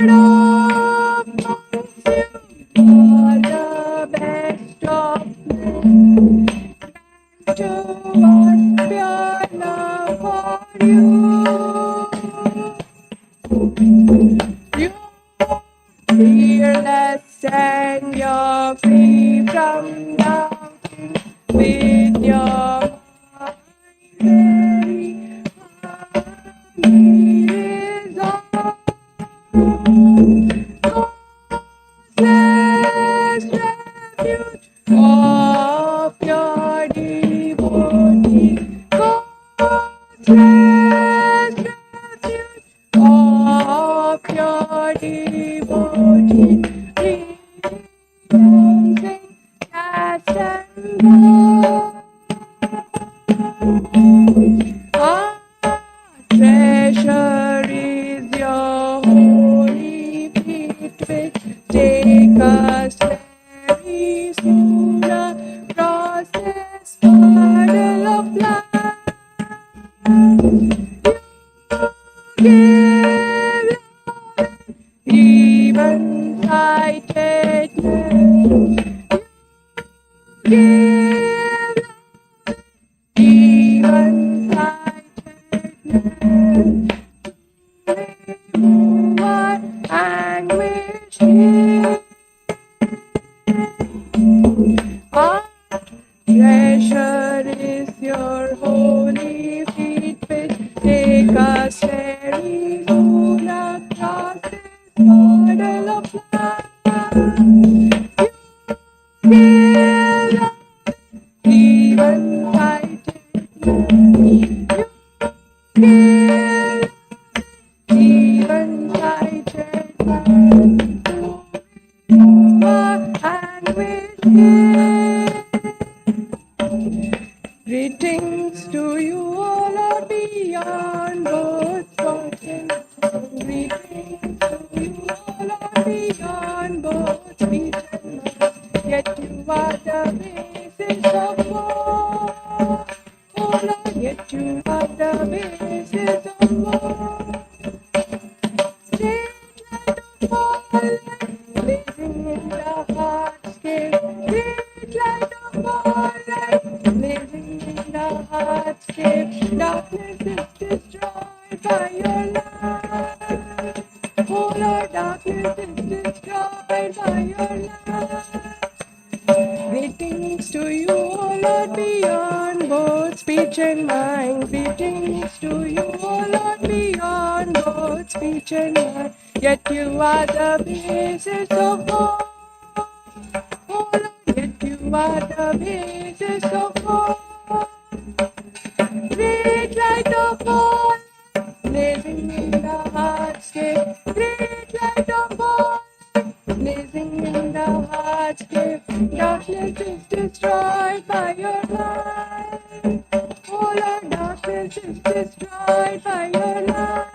Lord of monks, you are the best of men. Grant to us pure love for you. You're fearless and you're free from doubting. With your mind very harmony is all. Causeless refuge of your devotee. Causeless refuge of your devotee. Renouncing caste and birth. Our treasure is your holy feet, which take us very soon across this puddle of life. You give even sightedness. You give even sightedness. Remove our anguish here. Our treasure is your holy feet, which take us very soon across this puddle of life. You give Greetings to you all are beyond both fortune. Greetings to you all are beyond both speech and mind. Yet you are the basis of all. Oh Lord, yet you are the basis of all. Great light of all, blazing in the heart's cave. Great light of all, blazing in the heart's cave. Darkness is destroyed by your light. Oh Lord, darkness is destroyed by your light. Greetings to you, O Lord, beyond both speech and mind. Greetings to you, O Lord, beyond both speech and mind. Yet you are the basis of all. Oh Lord, yet you are the basis of all. Great light of all, blazing in the heart's cave. Great light of all, blazing in the heart's cave. Darkness is destroyed by your light. Oh Lord, darkness is destroyed by your light.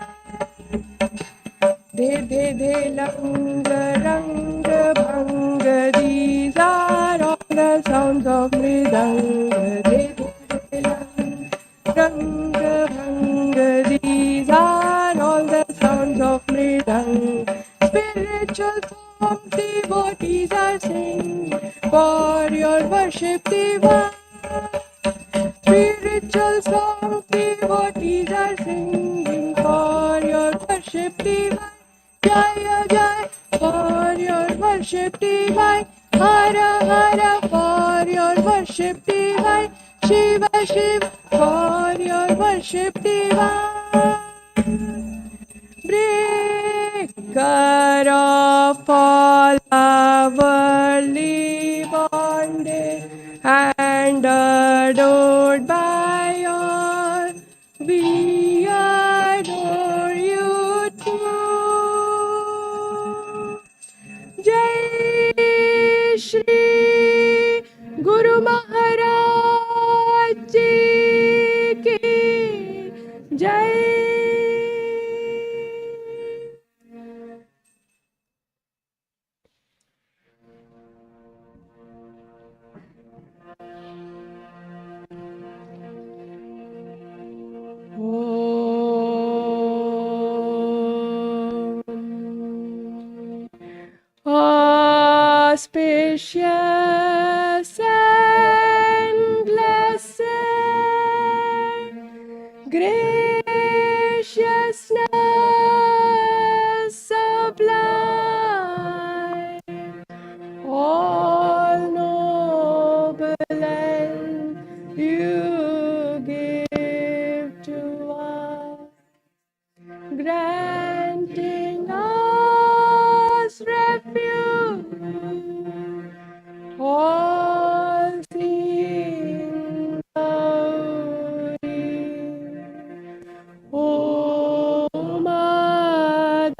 De de de lang rang bhang. These are all the sounds of mridanga. De de lang rang bhang. These are all the sounds of mridanga. Spiritual songs devotees are singing for your worship divine. Spiritual songs devotees are singing for your worship divine. Jaya Jaya for your worship divine. Hara Hara for your worship divine. Shiva Shiva for your worship divine. Breaker of all our worldly bondage and adored by all, we adore you too. Jai Shri Guru Maharaj Ji ki Jai. Auspicious and blessed graciousness sublime, all noble and you give to us, granting us refuge, all seeing glory. O Mother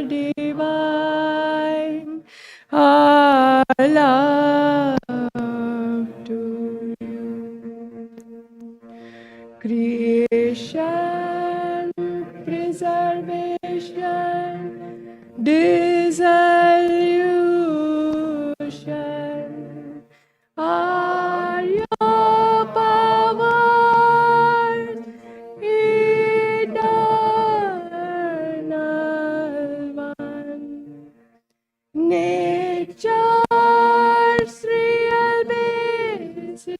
Divine, our love to you. Creation, preservation, dissolution are your powers, eternal one. Nature's real basis,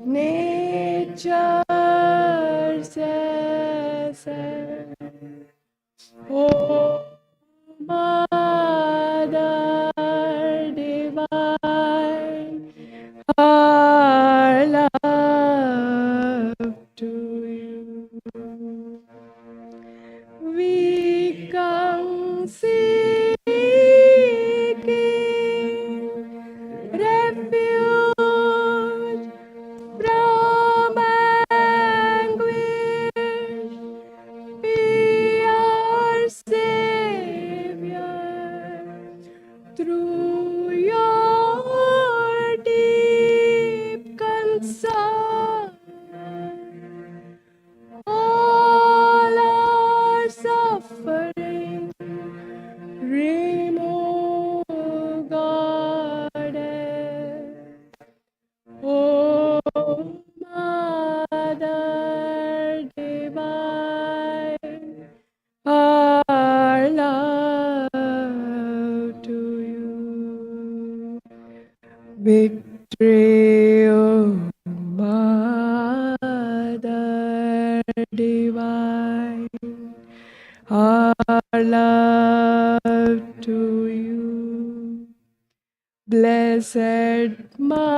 nature's essence. Oh, Mother Divine, our love to you. We come seeking refuge from anguish. Be our Savior through Victory, O Mother Divine, our love to you. Blessed Mother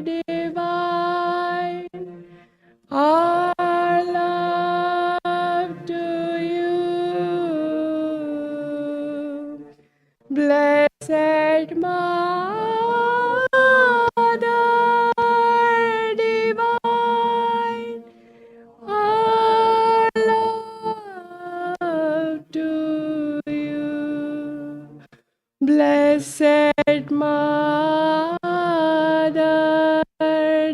Divine, our love to you. Blessed Mother Divine, our love to you. Blessed Mother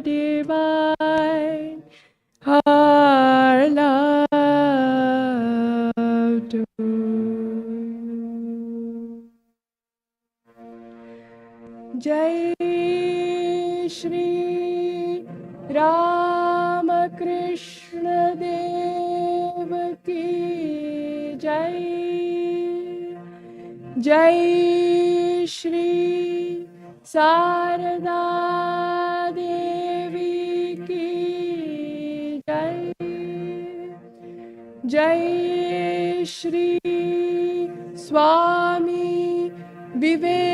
Divine, our love to you. Jai Shri Ramakrishna Dev Ki Jai. Jai Shri Sarada Devi Ki Jai. Jai Shri Swami Vivekananda